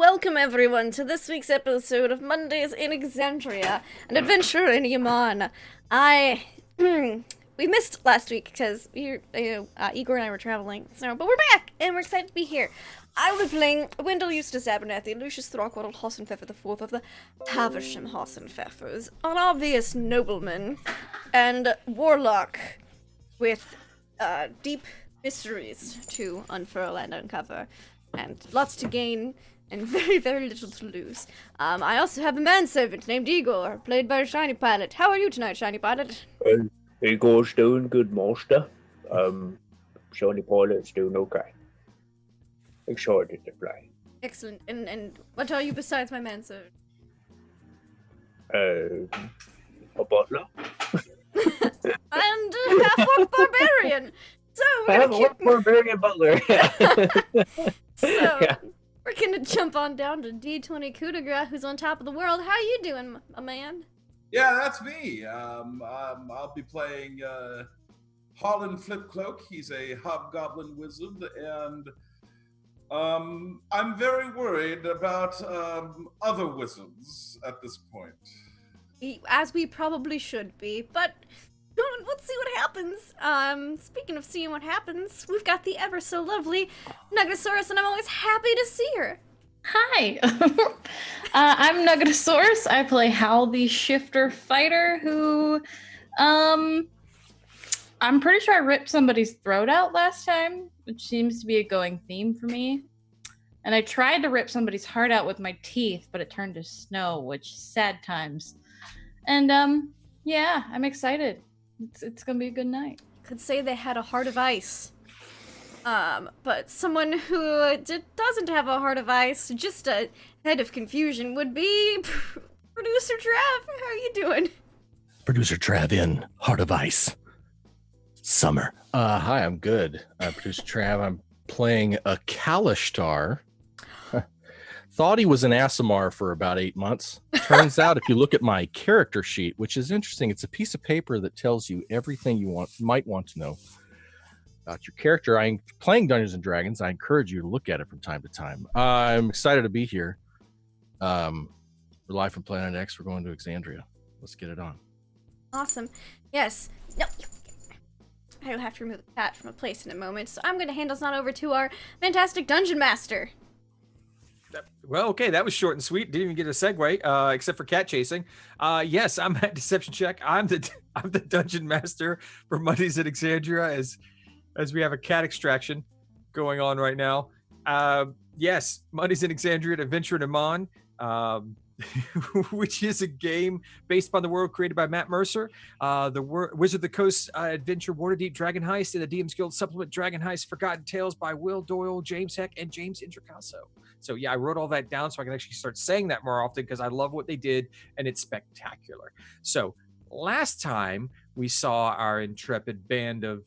welcome everyone to this week's episode of Mondays in Exandria, an adventure in Yaman. We missed last week because Igor and I were traveling, but we're back and we're excited to be here. I will be playing Wendell Eustace Abernathy, Lucius Throckwaddle Hossenpfeffer IV of the Haversham Hossenpfeffers, an obvious nobleman and warlock with deep mysteries to unfurl and uncover, and lots to gain and very, very little to lose. I also have a manservant named Igor, played by Shiny Pilot. How are you tonight, Shiny Pilot? Igor's doing good, master. Shiny Pilot's doing okay. Excited to play. Excellent. And what are you besides my manservant? A butler. And half-orc barbarian. So Half-orc barbarian butler. Yeah. We're gonna jump on down to D20 Coup de Grace, who's on top of the world. How you doing, my man? Yeah, that's me. I'll be playing Holland Flipcloak. He's a hobgoblin wizard, and I'm very worried about other wizards at this point. As we probably should be, but let's see what happens. Speaking of seeing what happens, we've got the ever so lovely Nugatosaurus, and I'm always happy to see her. Hi, I'm Nugatosaurus. I play Hal the Shifter Fighter, who, I'm pretty sure I ripped somebody's throat out last time, which seems to be a going theme for me. And I tried to rip somebody's heart out with my teeth, but it turned to snow, which sad times. And, yeah, I'm excited. It's gonna be a good night. Could say they had a heart of ice. But someone who doesn't have a heart of ice, just a head of confusion, would be Producer Trav. How are you doing? Producer Trav in Heart of Ice. Summer. Hi, I'm good. Producer Trav, I'm playing a Kalishtar. Thought he was an Aasimar for about 8 months. Turns out, if you look at my character sheet, which is interesting, it's a piece of paper that tells you everything you might want to know about your character. I'm playing Dungeons and Dragons. I encourage you to look at it from time to time. I'm excited to be here. We're live from Planet X. We're going to Exandria. Let's get it on. Awesome. Yes. No. I will have to remove the cat from a place in a moment, so I'm going to hand us on over to our fantastic Dungeon Master. Well, okay, that was short and sweet. Didn't even get a segue, except for cat chasing. Yes, I'm at Deception Check. I'm the Dungeon Master for Mondays at Exandria, as we have a cat extraction going on right now. Yes, Mondays in Exandria, Adventure in Amon, which is a game based upon the world created by Matt Mercer. The Wizard of the Coast adventure Waterdeep Dragon Heist and the DM's Guild supplement Dragon Heist Forgotten Tales by Will Doyle, James Heck, and James Introcaso. So yeah, I wrote all that down so I can actually start saying that more often because I love what they did and it's spectacular. So last time we saw our intrepid band of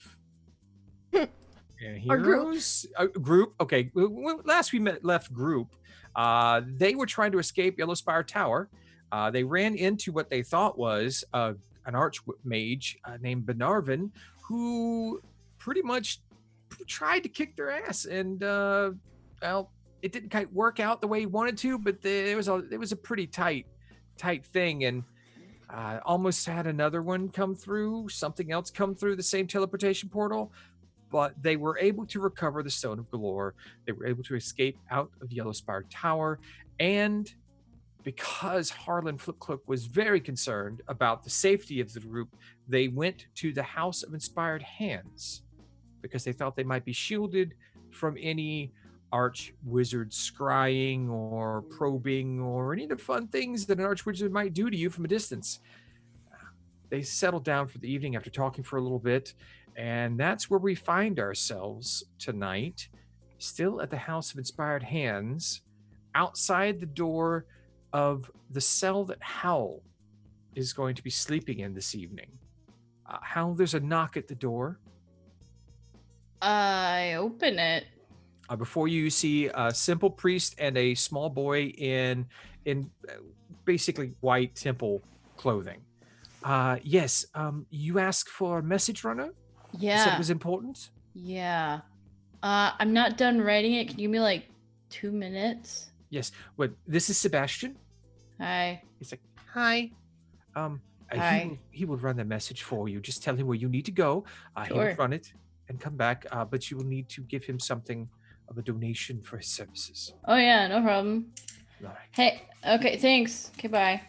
heroes. Group. Okay, last we left group. They were trying to escape Yellowspire Tower. They ran into what they thought was an archmage named Benarvin, who pretty much tried to kick their ass, and well, it didn't quite work out the way he wanted to. But it was a pretty tight thing, and almost had another one come through. Something else come through the same teleportation portal. But they were able to recover the Stone of Galore. They were able to escape out of Yellowspire Tower. And because Harlan Flipcloak was very concerned about the safety of the group, they went to the House of Inspired Hands because they thought they might be shielded from any arch-wizard scrying or probing or any of the fun things that an arch-wizard might do to you from a distance. They settled down for the evening after talking for a little bit. And that's where we find ourselves tonight, still at the House of Inspired Hands, outside the door of the cell that Howl is going to be sleeping in this evening. Howl, there's a knock at the door. I open it. Before you see a simple priest and a small boy in basically white temple clothing. Yes, you asked for a message runner? Yeah. You said it was important? Yeah. I'm not done writing it. Can you give me like 2 minutes? Yes. Well, this is Sebastian. Hi. He's like, hi. Hi. He will run the message for you. Just tell him where you need to go. He will Sure. run it and come back. But you will need to give him something of a donation for his services. Oh yeah, no problem. All right. Hey, okay, thanks. Okay, bye.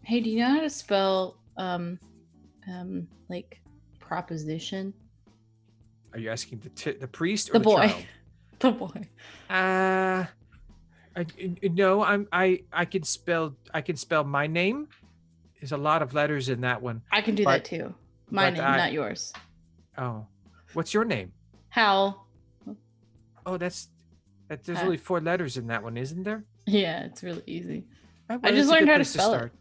Hey, do you know how to spell like proposition? Are you asking the priest or The the boy. child? The boy. No, I can spell my name. There's a lot of letters in that one. I can do But- that too. My but name, I- not yours. Oh, what's your name? Hal. Oh, there's Huh. only 4 letters in that one, isn't there? Yeah, it's really easy. Well, I that's just a learned good how to place spell it. start.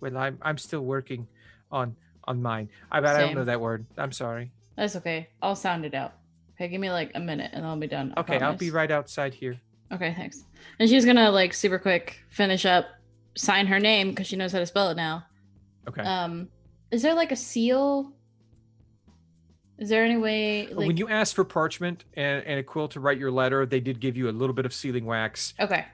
Well, I'm still working on mine. I don't Same. know that word. I'm sorry. That's okay. I'll sound it out. Okay, give me like a minute and I'll be done. I Okay, I'll promise. be right outside here. Okay, thanks. And she's gonna like super quick finish up, sign her name because she knows how to spell it now. Okay. Is there like a seal? Is there any way like When you asked for parchment and a quill to write your letter, they did give you a little bit of sealing wax. Okay.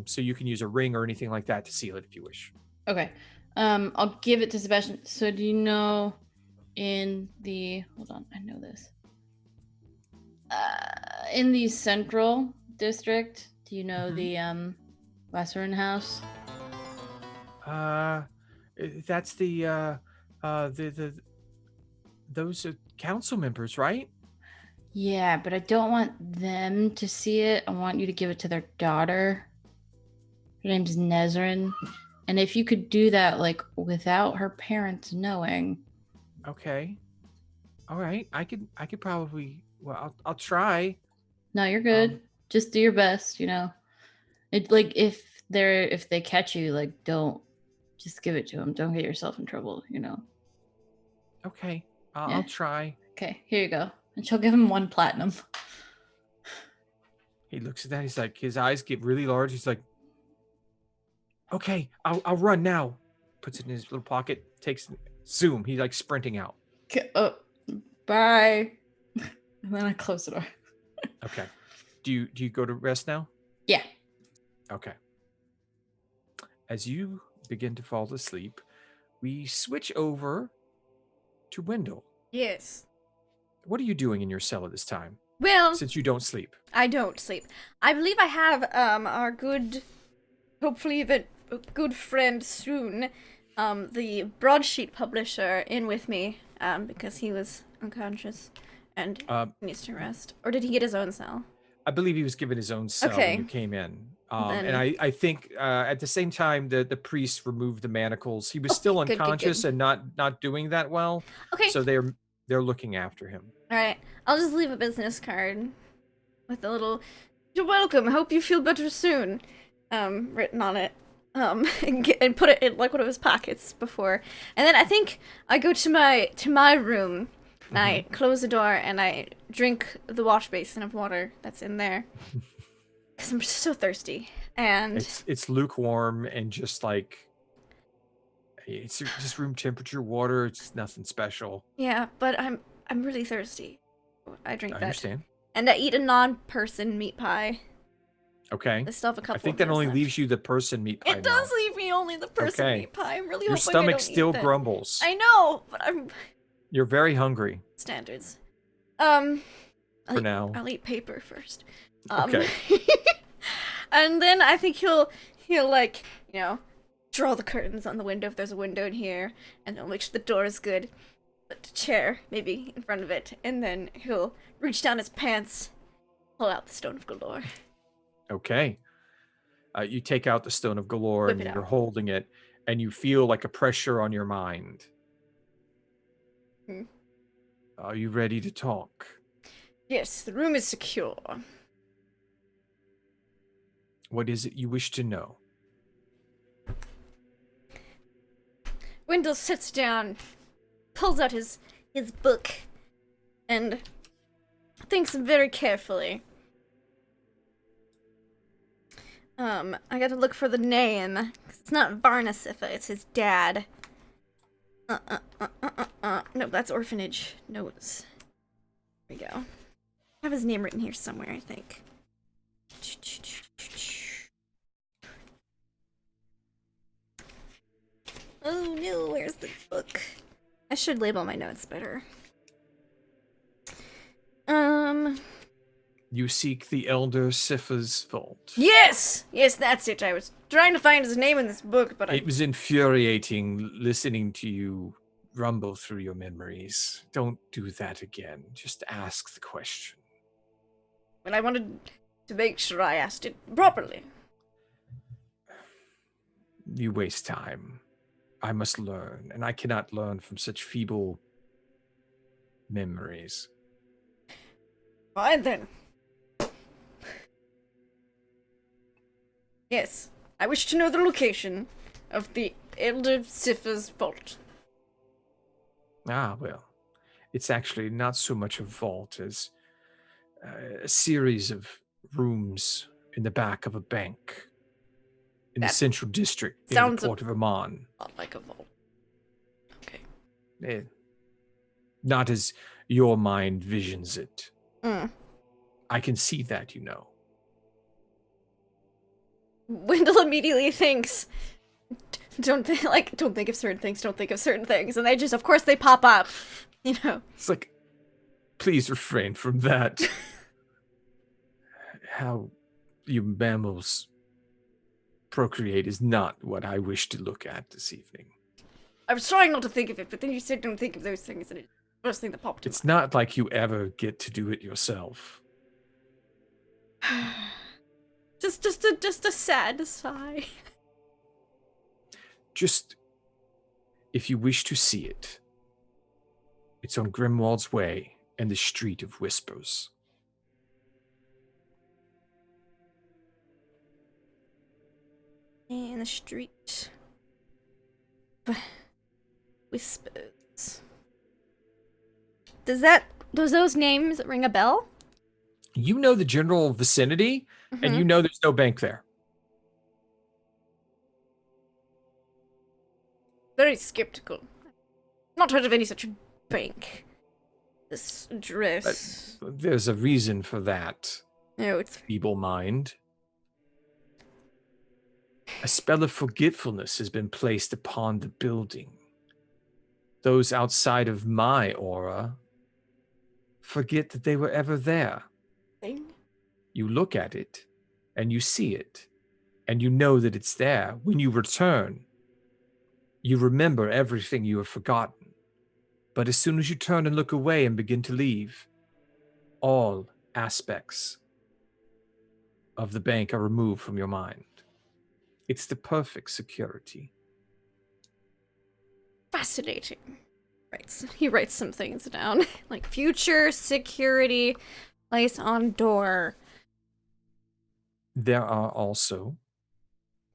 So you can use a ring or anything like that to seal it if you wish. Okay. I'll give it to Sebastian. So do you know in the hold on, I know this. In the central district, do you know the Wasserin house? That's the those are council members, right? Yeah, but I don't want them to see it. I want you to give it to their daughter. Her name's Nezrin. And if you could do that like without her parents knowing. Okay. All right. I could probably. Well, I'll try. No, you're good. Just do your best, you know. It like if they catch you, like don't just give it to them. Don't get yourself in trouble, you know. Okay. Yeah. I'll try. Okay, here you go. And she'll give him 1 platinum. He looks at that. He's like, his eyes get really large. He's like, okay, I'll run now. Puts it in his little pocket. Takes zoom. He's like sprinting out. Okay, bye. And then I close the door. Okay. Do you go to rest now? Yeah. Okay. As you begin to fall asleep, we switch over to Wendell. Yes. What are you doing in your cell at this time? Well, Since you don't sleep. I don't sleep. I believe I have our good, hopefully the good friend soon, the broadsheet publisher in with me, because he was unconscious and needs to rest. Or did he get his own cell? I believe he was given his own cell Okay. when you came in. Then- And I think at the same time the priest removed the manacles. He was still good, good, unconscious good. and not doing that well. Okay. So they're looking after him. All right. I'll just leave a business card with a little "You're welcome. Hope you feel better soon," written on it. And put it in like one of his pockets before. And then I think I go to my room and I close the door and I drink the wash basin of water that's in there. Cuz I'm just so thirsty. And It's lukewarm and just like it's just room temperature water. It's nothing special. yeah, but I'm really thirsty. I drink I that. understand. And I eat a non-person meat pie. Okay. I still have a couple I think of that those only left. leaves you the person meat pie. It does leave me only the person Okay. meat pie. I'm really Your hoping I stomach don't still eat that. grumbles. I know, but I'm You're very hungry standards. for now. I'll eat paper first. Okay. And then I think he'll like, you know, draw the curtains on the window if there's a window in here, and he'll make sure the door is good. Put the chair maybe in front of it, and then he'll reach down his pants, pull out the Stone of Galore. Okay. You take out the Stone of Galore Whip and it you're out. holding it, and you feel like a pressure on your mind. Hmm. Are you ready to talk? Yes, the room is secure. What is it you wish to know? Wendell sits down, pulls out his book, and thinks very carefully. I gotta look for the name. 'Cause it's not Varnasifa, it's his dad. No, that's Orphanage Notes. There we go. I have his name written here somewhere, I think. Ew, where's the book? I should label my notes better. You seek the Elder Siffa's vault. Yes! Yes, that's it. I was trying to find his name in this book, but It was infuriating listening to you rumble through your memories. Don't do that again. Just ask the question. I wanted to make sure I asked it properly. You waste time. I must learn, and I cannot learn from such feeble memories. Fine then. Yes, I wish to know the location of the Elder Siffa's vault. Ah, well, it's actually not so much a vault as a series of rooms in the back of a bank in the That central district in the sounds port of Amman. Not like a vault. Okay. Not as your mind visions it. Mm. I can see that, you know. Wendell immediately thinks, don't think of certain things, don't think of certain things, and they just, of course, they pop up, you know. It's like, please refrain from that. How you mammals procreate is not what I wish to look at this evening. I was trying not to think of it, but then you said don't think of those things, and it's the first thing that popped in It's not like you ever get to do it yourself. just a sad sigh. Just, if you wish to see it, it's on Grimwald's Way and the Street of Whispers. In the street. Whispers. Does those names ring a bell? You know the general vicinity, and you know there's no bank there. Very skeptical. Not heard of any such bank. This address. But there's a reason for that, No, it's feeble mind. A spell of forgetfulness has been placed upon the building. Those outside of my aura forget that they were ever there. thing. You look at it, and you see it, and you know that it's there. When you return, you remember everything you have forgotten. But as soon as you turn and look away and begin to leave, all aspects of the bank are removed from your mind. It's the perfect security. Fascinating. He writes some things down. Like future security, place on door. There are also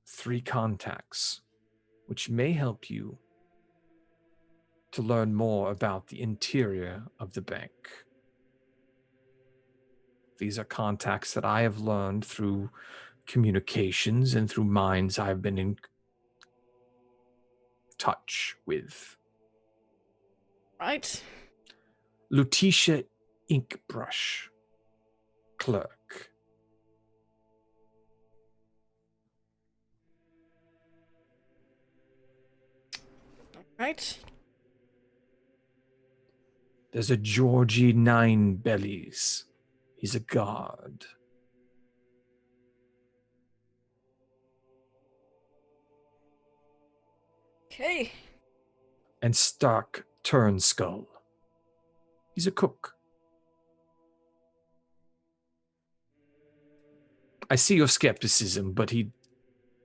3 contacts, which may help you to learn more about the interior of the bank. These are contacts that I have learned through communications and through minds I've been in touch with. Right. Lutetia Inkbrush, clerk. Right. There's a Georgie Nine Bellies. He's a guard. Okay. And Stark Turnskull. He's a cook. I see your skepticism, but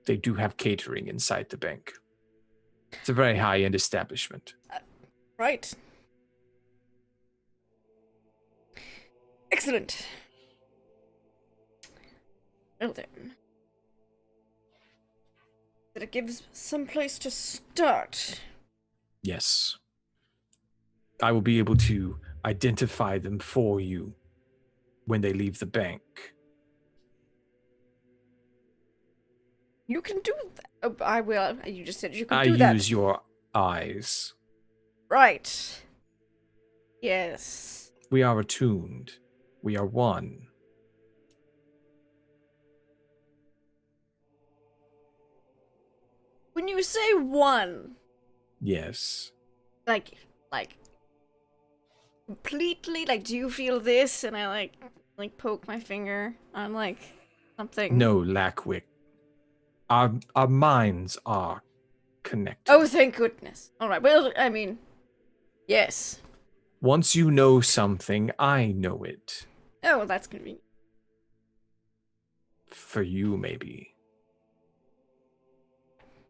they do have catering inside the bank. It's a very high-end establishment. Right. Excellent. Well then. That it gives some place to start. Yes. I will be able to identify them for you when they leave the bank. You can do that. Oh, I will. You just said you can do I that. use your eyes. Right. Yes. We are attuned. We are one. When you say one, Yes. Like, completely? Like, do you feel this? And I, like poke my finger on, like, something. No, Lackwick. Our minds are connected. Oh, thank goodness. Alright, well, I mean, yes. Once you know something, I know it. Oh, well, that's convenient. For you, maybe.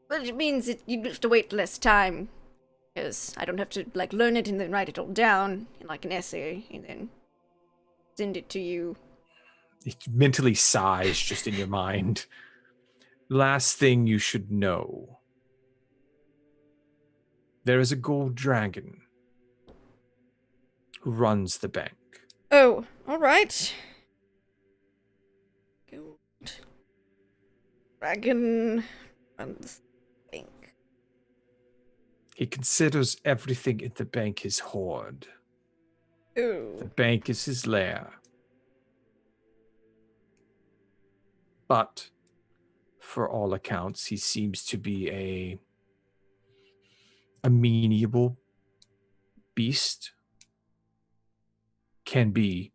Well, it means that you have to wait less time. Because I don't have to, like, learn it and then write it all down in, like, an essay and then send it to you. It mentally sighs just in your mind. Last thing you should know. There is a gold dragon who runs the bank. Oh, alright. Gold Dragon runs bank. He considers everything in the bank his hoard. Oh. The bank is his lair. But, for all accounts, he seems to be a amenable beast. Can be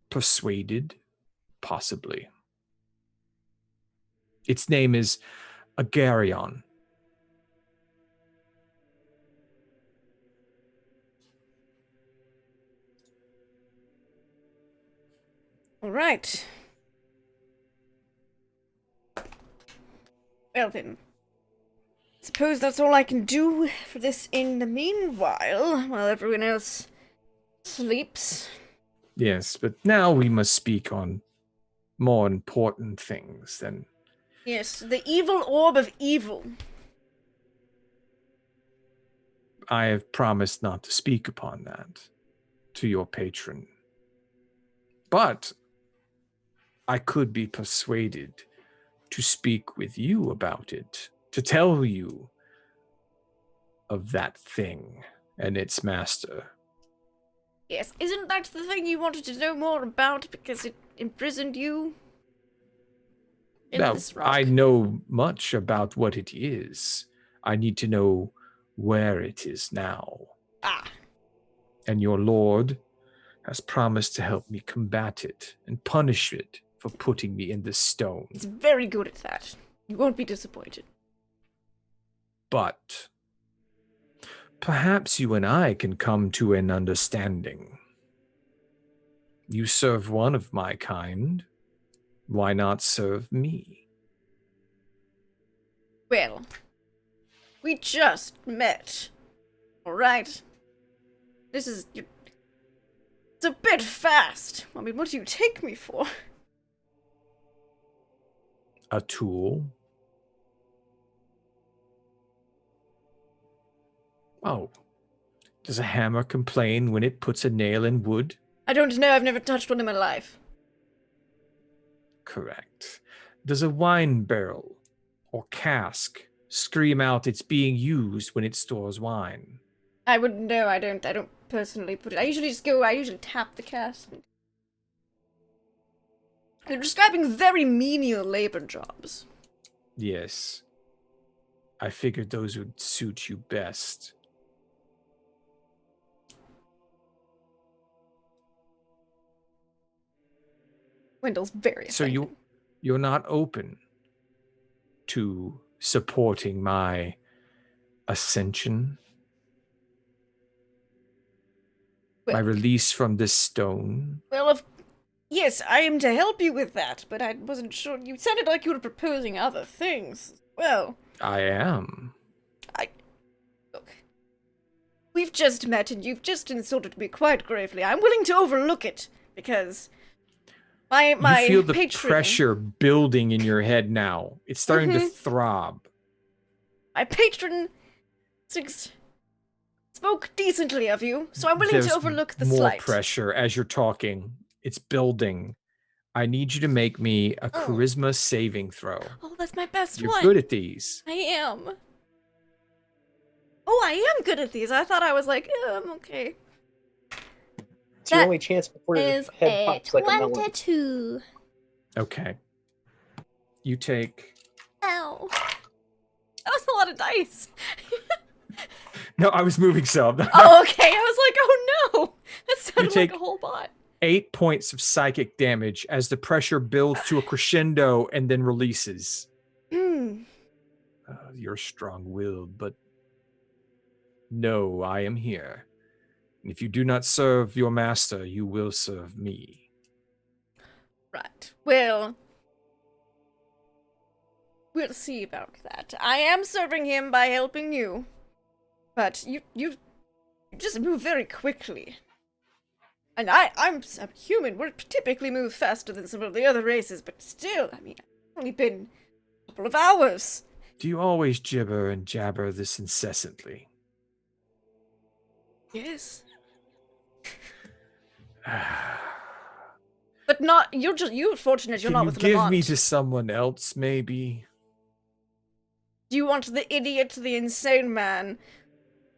persuaded, possibly. Its name is Agarion. Alright. Well then. Suppose that's all I can do for this in the meanwhile, while everyone else sleeps. Yes, but now we must speak on more important things than... Yes, the evil orb of evil. I have promised not to speak upon that to your patron. But I could be persuaded to speak with you about it, to tell you of that thing and its master. Yes, isn't that the thing you wanted to know more about because it imprisoned you? In Now, this rock? I know much about what it is. I need to know where it is now. Ah. And your lord has promised to help me combat it and punish it for putting me in the stone. He's very good at that. You won't be disappointed. But perhaps you and I can come to an understanding. You serve one of my kind. Why not serve me? Well, we just met. Alright? This is... It's a bit fast. I mean, what do you take me for? A tool? Oh. Does a hammer complain when it puts a nail in wood? I don't know, I've never touched one in my life. Correct. Does a wine barrel or cask scream out it's being used when it stores wine? I wouldn't know, I don't personally put it. I usually tap the cask. You're describing very menial labor jobs. Yes. I figured those would suit you best. Wendell's very So offended. you're not open to supporting my ascension? My Well- release from this stone? Well, yes, I am to help you with that, but I wasn't sure. You sounded like you were proposing other things. Well, I am. look. We've just met and you've just insulted me quite gravely. I'm willing to overlook it, because my you feel the patron... pressure building in your head now. It's starting to Mhm. throb. My patron spoke decently of you, so I'm willing There's to overlook the more slight. pressure as you're talking. It's building. I need you to make me a charisma saving throw. Oh, that's my best You're one. good at these. I am. Oh, I am good at these. I thought I was like, I'm okay. It's your That only chance before your Is head a pops like a melon. 22. Okay. You take Ow. That was a lot of dice. No, I was moving some. Oh, okay. I was like, oh no. That sounded like take- a whole bot. 8 points of psychic damage as the pressure builds to a crescendo and then releases. Hmm. You're strong-willed, but no, I am here. And if you do not serve your master, you will serve me. Right. Well, we'll see about that. I am serving him by helping you. But you just move very quickly. And I'm a human. We typically move faster than some of the other races, but still, I mean, it's only been a couple of hours. Do you always gibber and jabber this incessantly? Yes. But not, you're fortunate you're Can not you with give Lamont. me to someone else, maybe? Do you want the idiot, the insane man?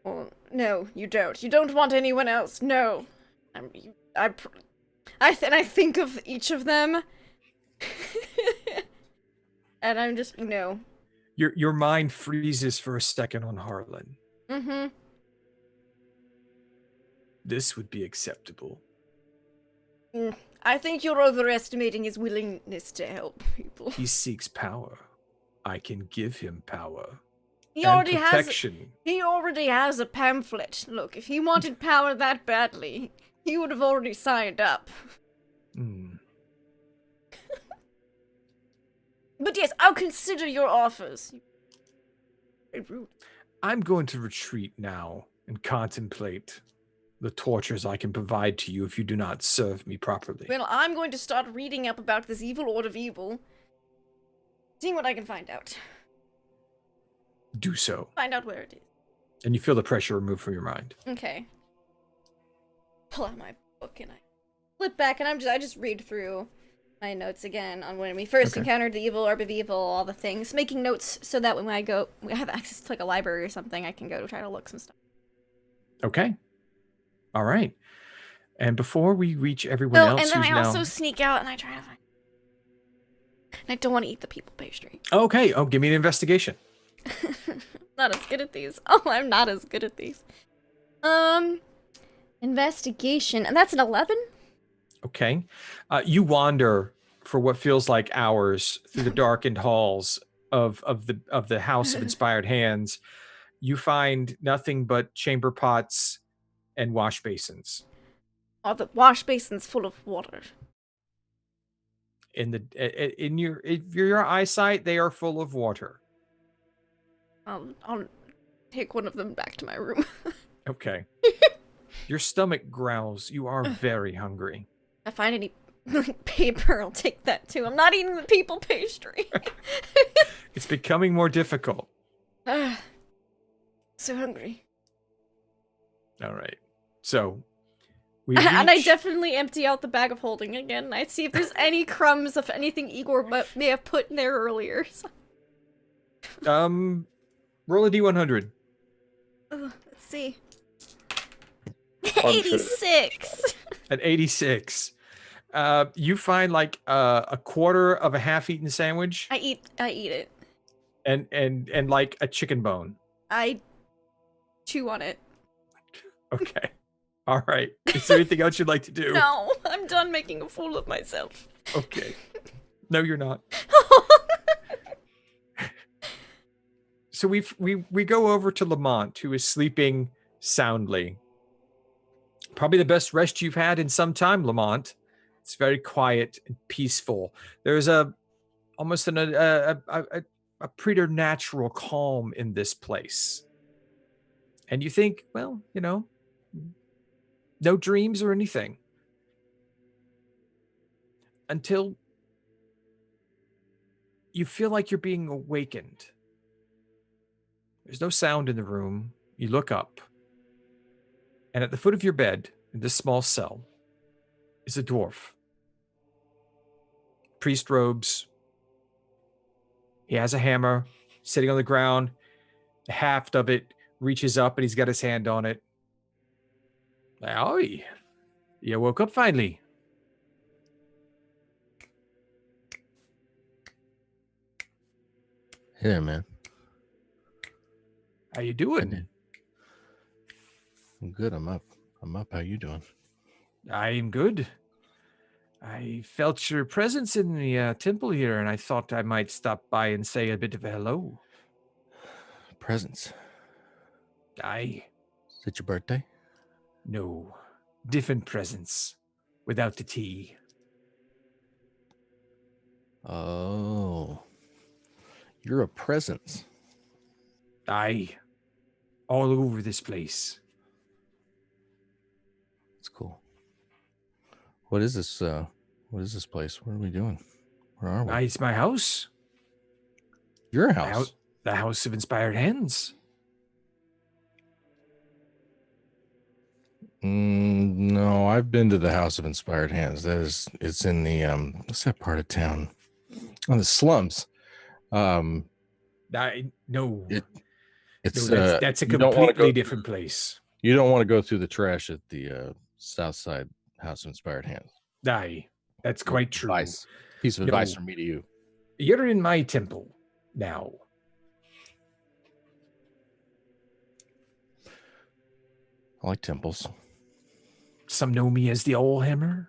Or, no, you don't. You don't want anyone else, no. I think of each of them. And I'm just, no. Your mind freezes for a second on Harlan. Mm-hmm. This would be acceptable. I think you're overestimating his willingness to help people. He seeks power. I can give him power. He and already protection. He already has a pamphlet. Look, if he wanted power that badly, he would have already signed up. Hmm. But yes, I'll consider your offers. Very rude. I'm going to retreat now and contemplate the tortures I can provide to you if you do not serve me properly. Well, I'm going to start reading up about this evil Lord of Evil. Seeing what I can find out. Do so. Find out where it is. And you feel the pressure removed from your mind. Okay. Pull out my book and I flip back and I just read through my notes again on when we first encountered the evil orb of evil, all the things, making notes so that when I have access to like a library or something, I can go to try to look some stuff. Okay. All right. And before we reach everyone else and then who's I also now... sneak out and I try to find. And I don't want to eat the people pastry. Okay. Oh, give me an investigation. Not as good at these. Oh, I'm not as good at these. Investigation, and that's an 11. Okay. You wander for what feels like hours through the darkened halls of the House of Inspired Hands. You find nothing but chamber pots and wash basins. Oh, the wash basin's full of water. In your eyesight, they are full of water. I'll take one of them back to my room. Okay. Your stomach growls. You are very hungry. If I find any paper, I'll take that too. I'm not eating the people pastry. It's becoming more difficult. So hungry. All right. So we And I reach- definitely empty out the bag of holding again. I see if there's any crumbs of anything Igor may have put in there earlier. roll a d100. Let's see. I'm 86. At 86. You find like a quarter of a half-eaten sandwich I eat it. and like a chicken bone. I chew on it. Okay. All right. Is there anything else you'd like to do? No, I'm done making a fool of myself. Okay. No, you're not. So we go over to Lamont, who is sleeping soundly. Probably the best rest you've had in some time, Lamont. It's very quiet and peaceful. There's almost a preternatural calm in this place. And you think, well, no dreams or anything. Until you feel like you're being awakened. There's no sound in the room. You look up. And at the foot of your bed, in this small cell, is a dwarf. Priest robes. He has a hammer sitting on the ground. The haft of it reaches up and he's got his hand on it. Oh, you woke up finally. Hey there, man. How you doing? I'm good. I'm up. How you doing? I'm good. I felt your presence in the temple here, and I thought I might stop by and say a bit of a hello. Presents. Aye. Is it your birthday? No. Different presents. Without the tea. Oh. You're a presence. Aye. All over this place. That's cool. What is this? What is this place? What are we doing? Where are we? Aye, it's my house. Your house. The House of Inspired Hands. No, I've been to the House of Inspired Hands. It's in the what's that part of town? On the slums. No. It's that's a you don't wanna completely go different place. You don't want to go through the trash at the South Side House of Inspired Hands. Aye, that's quite true. Piece of advice from me to you. You're in my temple now. I like temples. Some know me as the Allhammer.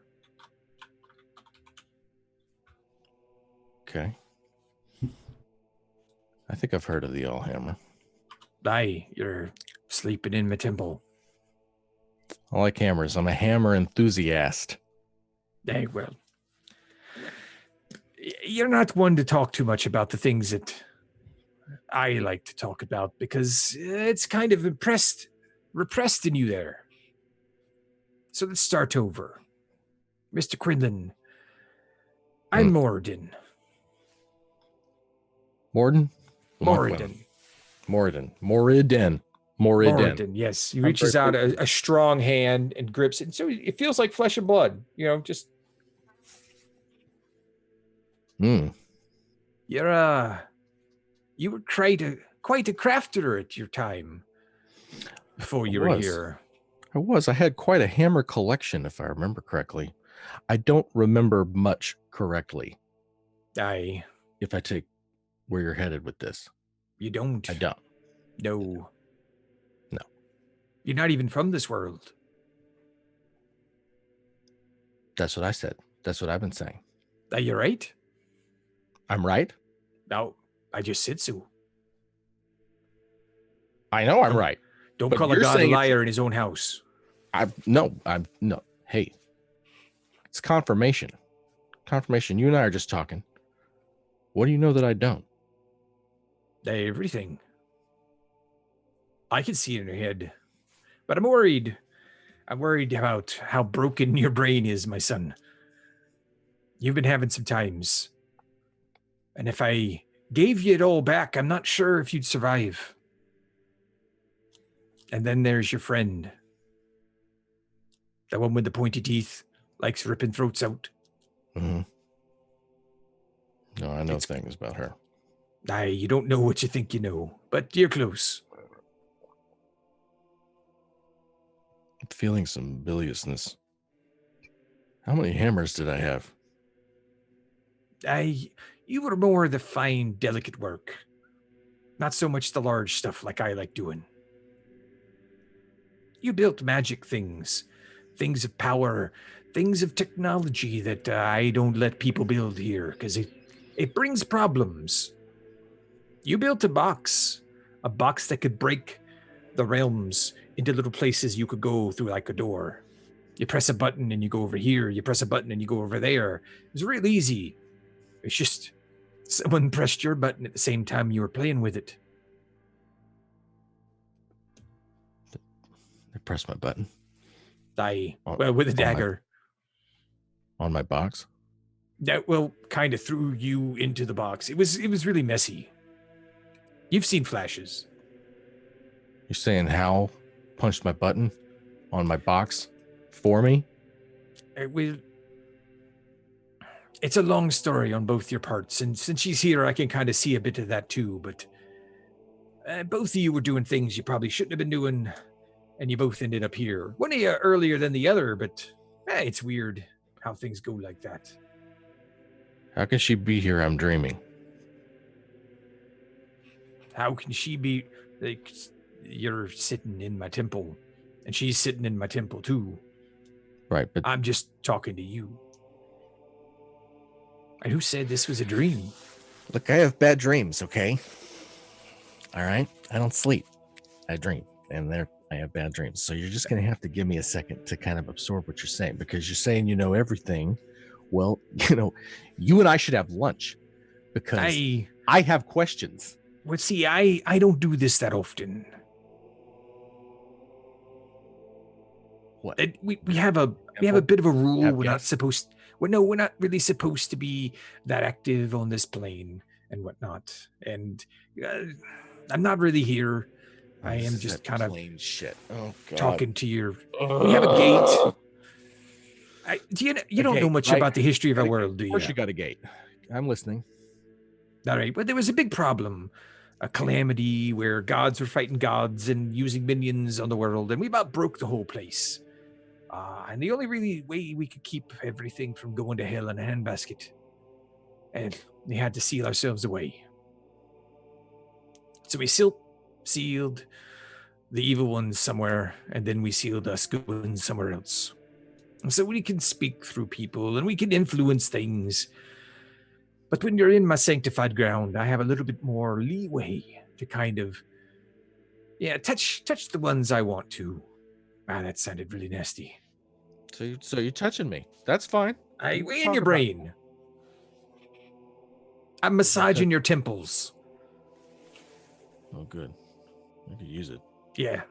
Okay. I think I've heard of the Allhammer. Aye, you're sleeping in my temple. I like hammers. I'm a hammer enthusiast. Aye, well. You're not one to talk too much about the things that I like to talk about because it's kind of repressed in you there. So let's start over. Mr. Quinlan, I'm Moradin. Moradin? Moradin, yes. He reaches out a strong hand and grips it. So it feels like flesh and blood, just. You were quite a crafter at your time before you were here. I had quite a hammer collection, if I remember correctly. I don't remember much correctly. Aye. If I take where you're headed with this. You don't. I don't. No. No. You're not even from this world. That's what I said. That's what I've been saying. Are you right? I'm right? No, I just said so. I know I'm right. Don't call a god a liar in his own house. No. Hey, it's confirmation. Confirmation. You and I are just talking. What do you know that I don't? Everything. I can see it in your head. But I'm worried. I'm worried about how broken your brain is, my son. You've been having some times. And if I gave you it all back, I'm not sure if you'd survive. And then there's your friend. The one with the pointy teeth, likes ripping throats out. Mm-hmm. No, I know things about her. Aye, you don't know what you think you know, but you're close. I'm feeling some biliousness. How many hammers did I have? You were more the fine, delicate work. Not so much the large stuff like I like doing. You built magic things of power, things of technology that I don't let people build here because it brings problems. You built a box that could break the realms into little places you could go through like a door. You press a button and you go over here. You press a button and you go over there. It was real easy. It's just someone pressed your button at the same time you were playing with it. They pressed my button. With a dagger. On my box? That kind of threw you into the box. It was really messy. You've seen flashes. You're saying Hal punched my button on my box for me? It's a long story on both your parts, and since she's here, I can kind of see a bit of that too, but both of you were doing things you probably shouldn't have been doing, and you both ended up here. One of you earlier than the other, but it's weird how things go like that. How can she be here? I'm dreaming. How can she be like, you're sitting in my temple and she's sitting in my temple too. Right, but I'm just talking to you. And who said this was a dream? look, I have bad dreams, okay? All right? I don't sleep. I dream. And I have bad dreams. So you're just going to have to give me a second to kind of absorb what you're saying, because you're saying you know everything. Well, you and I should have lunch, because I have questions. Well, see, I don't do this that often. What? We have a bit of a rule. We're not supposed. Well, no, we're not really supposed to be that active on this plane and whatnot. And I'm not really here. I am just kind of plain shit. Oh, God. talking to your. We have a gate. You don't know much about the history of our world, do you? Of course, you got a gate. I'm listening. All right, but there was a big problem, a calamity where gods were fighting gods and using minions on the world, and we about broke the whole place. And the only really way we could keep everything from going to hell in a handbasket, and we had to seal ourselves away. So we sealed the evil ones somewhere, and then we sealed us good ones somewhere else. So we can speak through people and we can influence things. But when you're in my sanctified ground, I have a little bit more leeway to kind of, touch the ones I want to. That sounded really nasty. So you're touching me. That's fine. Way in your brain. I'm massaging your temples. Oh, good. I could use it. Yeah.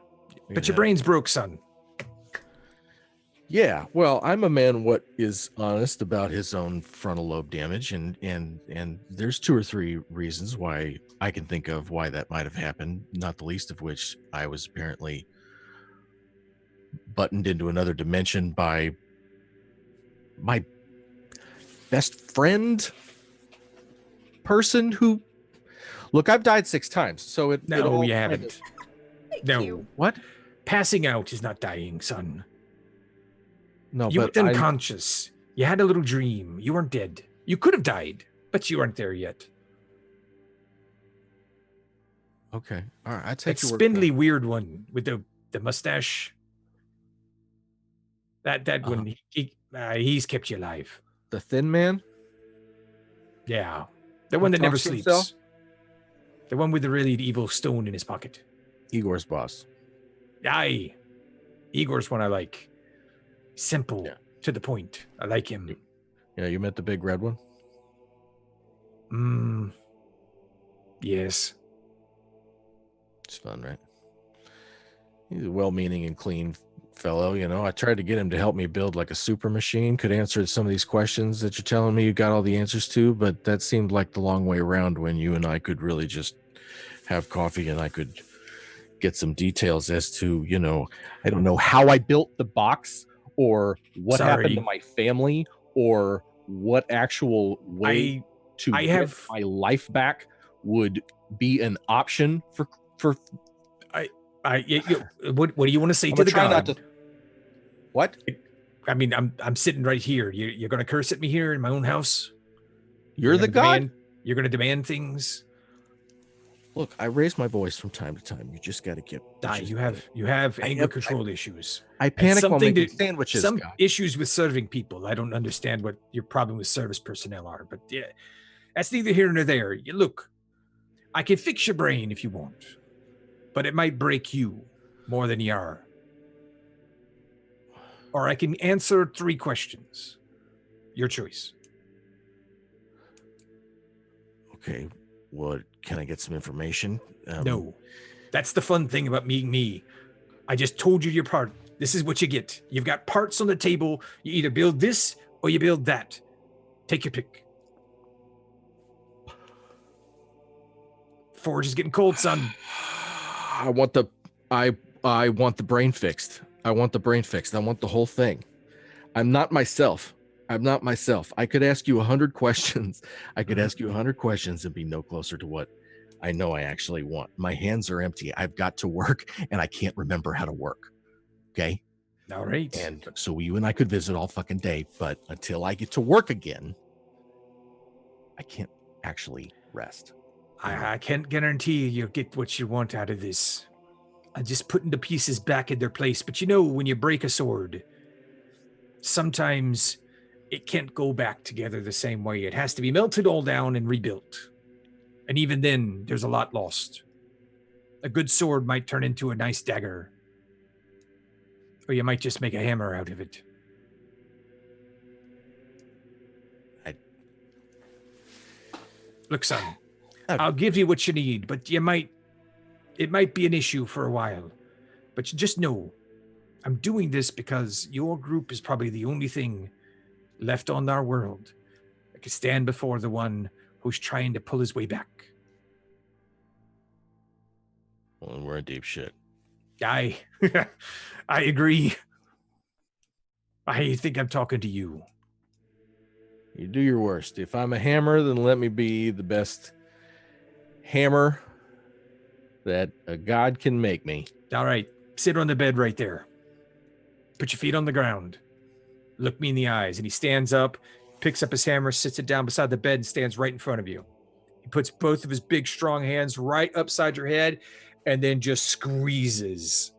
But your brain's broke, son. Yeah, well, I'm a man what is honest about his own frontal lobe damage, and there's 2 or 3 reasons why I can think of why that might have happened, not the least of which I was apparently buttoned into another dimension by my best friend person who, look, I've died 6 times, so it No, all you kind haven't. of- No. you. What? Passing out is not dying, son. No, You but were unconscious. You had a little dream. You weren't dead. You could have died, but you weren't there yet. okay, all right, I take That your word for it. spindly weird one with the mustache. That one, he's kept you alive. The thin man. Yeah. The one that never talks to sleeps. himself? The one with the really evil stone in his pocket. Igor's boss. Aye. Igor's one I like. Simple, Yeah. to the point. I like him. Yeah, you met the big red one. Yes. It's fun, right? He's a well-meaning and clean fellow. I tried to get him to help me build like a super machine, could answer some of these questions that you're telling me you got all the answers to, but that seemed like the long way around when you and I could really just have coffee and I could get some details as to, I don't know how I built the box or what happened to my family or what actual way to get my life back would be an option for what do you want to say to the god? What? I mean, I'm sitting right here. You're going to curse at me here in my own house? You're the god? You're going to demand things? Look, I raise my voice from time to time. You just got to get. You have anger control issues. I panic while making sandwiches. Some issues with serving people. I don't understand what your problem with service personnel are, but yeah, that's neither here nor there. Look, I can fix your brain if you want, but it might break you more than you are. Or I can answer 3 questions. Your choice. Okay. Well, can I get some information? No. That's the fun thing about being me. I just told you your part. This is what you get. You've got parts on the table. You either build this or you build that. Take your pick. Forge is getting cold, son. I want the brain fixed. I want the brain fixed. I want the whole thing. I'm not myself. I could ask you 100 questions. I could ask you 100 questions and be no closer to what I know I actually want. My hands are empty. I've got to work and I can't remember how to work. Okay? All right. And so you and I could visit all fucking day, but until I get to work again, I can't actually rest. I can't guarantee you'll get what you want out of this. I'm just putting the pieces back in their place. But you know, when you break a sword, sometimes it can't go back together the same way. It has to be melted all down and rebuilt. And even then, there's a lot lost. A good sword might turn into a nice dagger. Or you might just make a hammer out of it. Look, son, I'll give you what you need, but it might be an issue for a while. But you just know, I'm doing this because your group is probably the only thing left on our world that can stand before the one who's trying to pull his way back. Well, and we're in deep shit. I agree. I think I'm talking to you. You do your worst. If I'm a hammer, then let me be the best hammer that a god can make me. All right, sit on the bed right there. Put your feet on the ground. Look me in the eyes. And he stands up, picks up his hammer, sits it down beside the bed, and stands right in front of you. He puts both of his big, strong hands right upside your head and then just squeezes.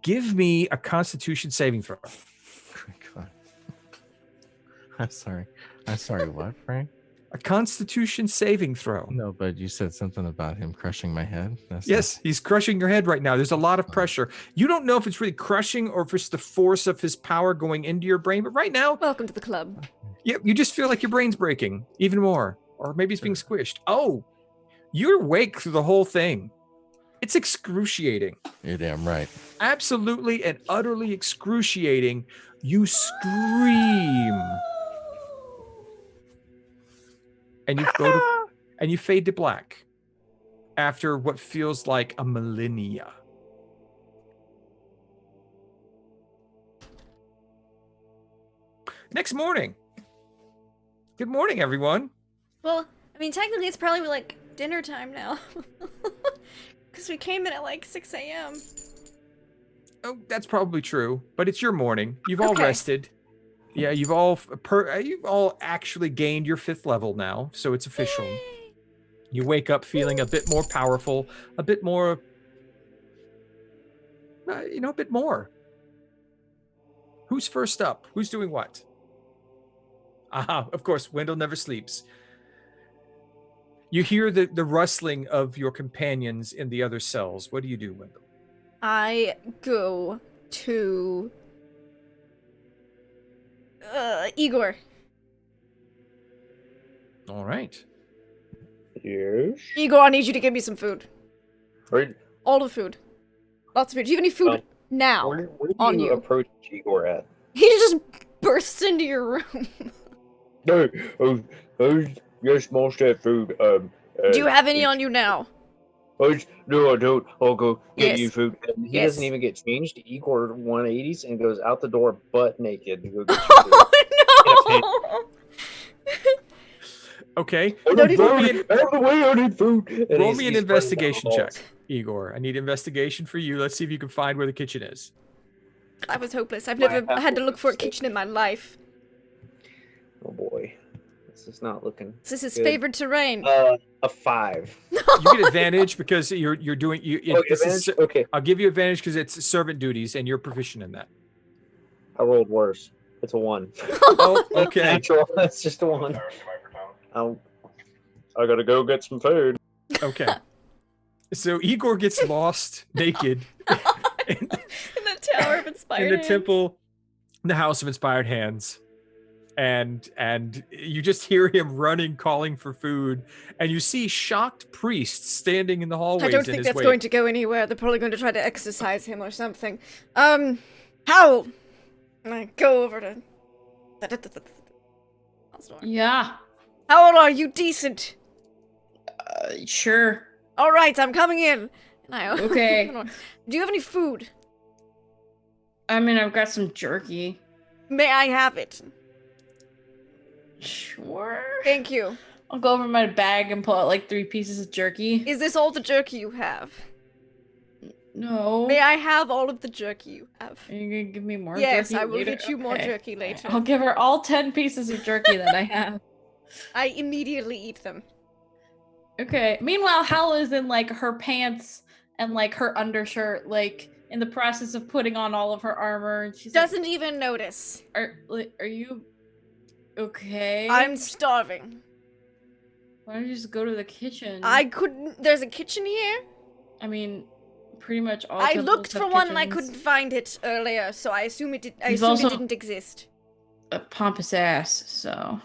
Give me a Constitution saving throw. God. I'm sorry. What, Frank? A Constitution saving throw. No, but you said something about him crushing my head. Yes, he's crushing your head right now. There's a lot of pressure. You don't know if it's really crushing or if it's the force of his power going into your brain. But right now, Welcome to the club. yeah, you just feel like your brain's breaking even more. Or maybe it's being squished. Oh, you're awake through the whole thing. It's excruciating. You're damn right. Absolutely and utterly excruciating. You scream. And you go to, and you fade to black after what feels like a millennia. Next morning. Good morning, everyone. Well, I mean, technically it's probably like dinner time now. Because we came in at like 6 a.m. Oh, that's probably true, but it's your morning. You've all Okay. rested. Yeah, you've all actually gained your 5th level now, so it's official. Yay. You wake up feeling a bit more powerful, a bit more, a bit more. Who's first up? Who's doing what? Of course, Wendell never sleeps. You hear the rustling of your companions in the other cells. What do you do, Wendell? I go to Igor. All right. Yes. Igor, I need you to give me some food. Where, All the food. Lots of food. Do you have any food now? where do on you you. approach Igor at? He just bursts into your room. No, yes, most of that food. Do you have any on you now? No, I don't. I'll go get Yes. you food. And he Yes. doesn't even get changed. Igor 180s and goes out the door butt naked to go get you food. Oh Okay. I Don't need even- food. Out of the way, I need food. And Roll he's- me an he's investigation running down check, the Igor. I need investigation for you. Let's see if you can find where the kitchen is. no! I was hopeless. I've My never had to look for a half-orc kitchen in my life. halls. Oh boy, this is not looking. This is Good. favored terrain. A 5. You get advantage because you're doing you. Oh, This is, advantage? Okay, I'll give you advantage because it's servant duties and you're proficient in that. I rolled worse. It's a 1. Oh, okay. Natural. That's just a 1. I gotta go get some food. Okay. So Igor gets lost naked in, In the Tower of Inspired in the Hands. temple, in the House of Inspired Hands. And you just hear him running, calling for food, and you see shocked priests standing in the hallways. I don't in think his that's wake. going to go anywhere. They're probably going to try to exorcise him or something. Howl! And I go over to... Yeah. How old are you? Decent. Sure. All right, I'm coming in. And I Okay. Do you have any food? I mean, I've got some jerky. May I have it? Sure. Thank you. I'll go over my bag and pull out like 3 pieces of jerky. Is this all the jerky you have? No. May I have all of the jerky you have? Are you gonna give me more Yes, jerky I will later? get you more Okay. jerky later. I'll give her all 10 pieces of jerky that I have. I immediately eat them. Okay. Meanwhile, Hal is in like her pants and like her undershirt, like in the process of putting on all of her armor, and she's Doesn't even notice. like, are you okay? I'm starving. Why don't you just go to the kitchen? I couldn't. There's a kitchen here. I mean, pretty much all. I temples looked have for one and I kitchens. couldn't find it earlier, so I assume it did. I You've assumed also- it didn't exist. A pompous ass, so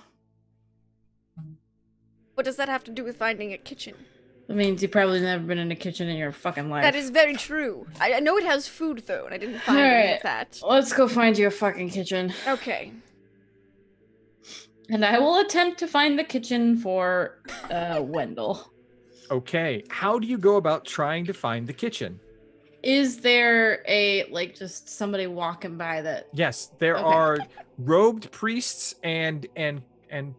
What does that have to do with finding a kitchen? that means you've probably never been in a kitchen in your fucking life. That is very true. I know it has food though, and I didn't find any Alright. of that. Let's go find you a fucking kitchen. Okay. And I will attempt to find the kitchen for Wendell. Okay. How do you go about trying to find the kitchen? Is there a like just somebody walking by that? Yes, there Okay. are robed priests and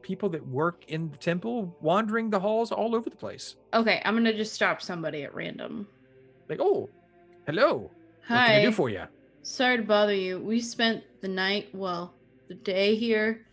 people that work in the temple wandering the halls all over the place. Okay, I'm gonna just stop somebody at random. Like, oh, hello. What can I Hi, do for you? sorry to bother you. We spent the night, well, the day here.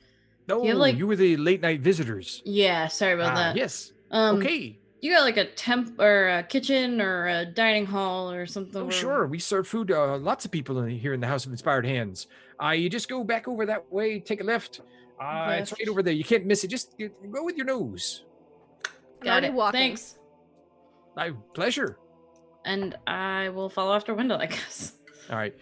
No, you have, like- you were the late night visitors. Yeah, sorry about that. Yes. Um, Okay. You got like a temp or a kitchen or a dining hall or something? Oh, where- sure. We serve food. Lots of people here in the House of Inspired Hands. You just go back over that way, take a left. It's Left. right over there. You can't miss it. Just go with your nose. I'm Got already it. walking. Thanks. Pleasure. And I will follow after Wendell, I guess. All right.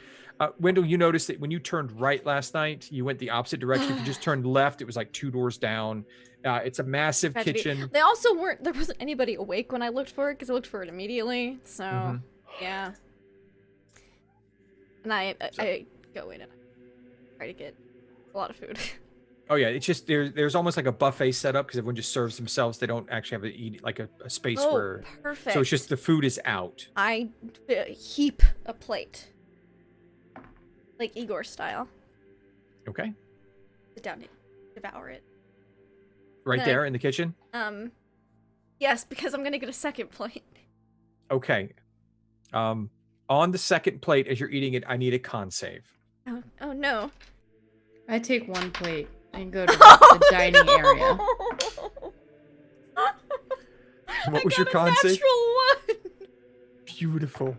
Wendell, you noticed that when you turned right last night, you went the opposite direction. If you just turned left, it was like 2 doors down. It's a massive Had to be- kitchen. They also weren't. There wasn't anybody awake when I looked for it because I looked for it immediately. So Mhm. yeah. And I go in and I try to get a lot of food. Oh yeah, it's just there's almost like a buffet set up because everyone just serves themselves. They don't actually have to eat like a space Oh, where. perfect. So it's just the food is out. I heap a plate, like Igor style. Okay. Sit down and devour it. Right Then I- there in the kitchen. Yes, because I'm gonna get a second plate. Okay. On the second plate, as you're eating it, I need a con save. Oh no. I take one plate and go to the dining area. What was your con save? Natural one. Beautiful.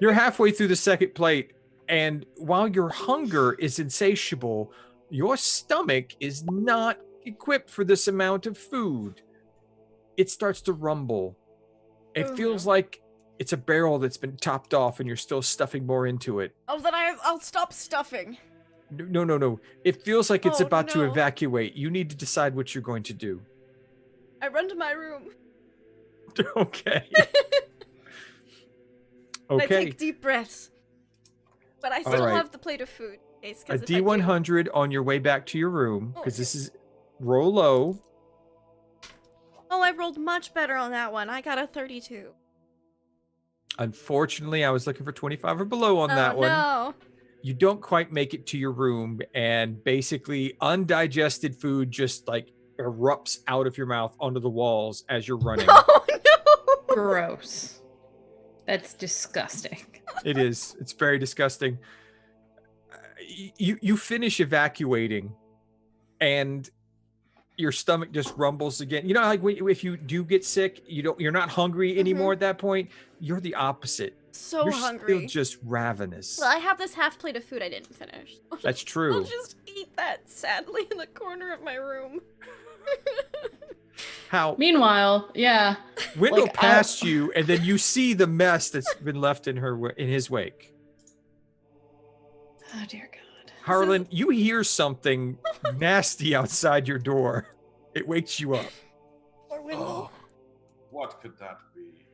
You're halfway through the second plate, and while your hunger is insatiable, your stomach is not equipped for this amount of food. It starts to rumble. It Oh, feels no. like it's a barrel that's been topped off and you're still stuffing more into it. Oh, then I'll stop stuffing. No. It feels like it's Oh, about to no. evacuate. You need to decide what you're going to do. I run to my room. Okay. And I Okay. take deep breaths. But I All still right. have the plate of food. In case, A 'cause if I do- D100 on your way back to your room, because Oh. this is roll low. Oh, I rolled much better on that one. I got a 32. Unfortunately, I was looking for 25 or below on that Oh, one. no. You don't quite make it to your room, and basically undigested food just like erupts out of your mouth onto the walls as you're running. Oh, no. Gross. That's disgusting. It is. It's very disgusting. You finish evacuating, and your stomach just rumbles again. You know, like if you do get sick, you're not hungry anymore at that point. You're the opposite. So You're hungry. still just ravenous. Well, I have this half plate of food I didn't finish. That's true. I'll just eat that sadly in the corner of my room. How Meanwhile, yeah. Wendell like, passed you, and then you see the mess that's been left in his wake. Oh dear God. Harlan, you hear something nasty outside your door. It wakes you up. Or Wendell. Oh, what could that be?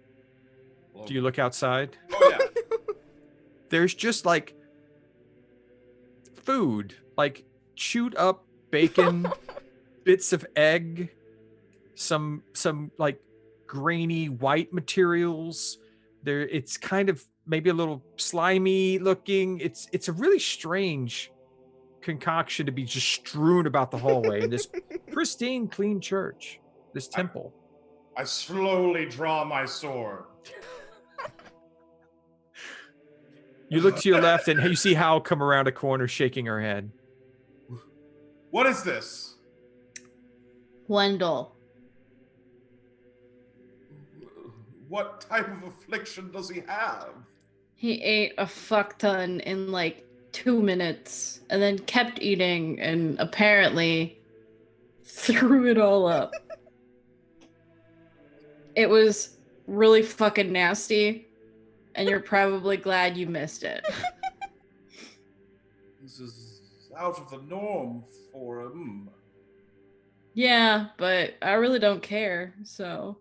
Do you look outside? Oh yeah. There's just like food, like chewed up bacon, bits of egg, some like grainy white materials. It's kind of maybe a little slimy looking. It's a really strange concoction to be just strewn about the hallway in this pristine, clean church, this temple. I slowly draw my sword. You look to your left and you see Hal come around a corner shaking her head. What is this? Wendell. What type of affliction does he have? He ate a fuck ton in like 2 minutes and then kept eating and apparently threw it all up. It was really fucking nasty, and you're probably glad you missed it. This is out of the norm for him. Yeah, but I really don't care, so.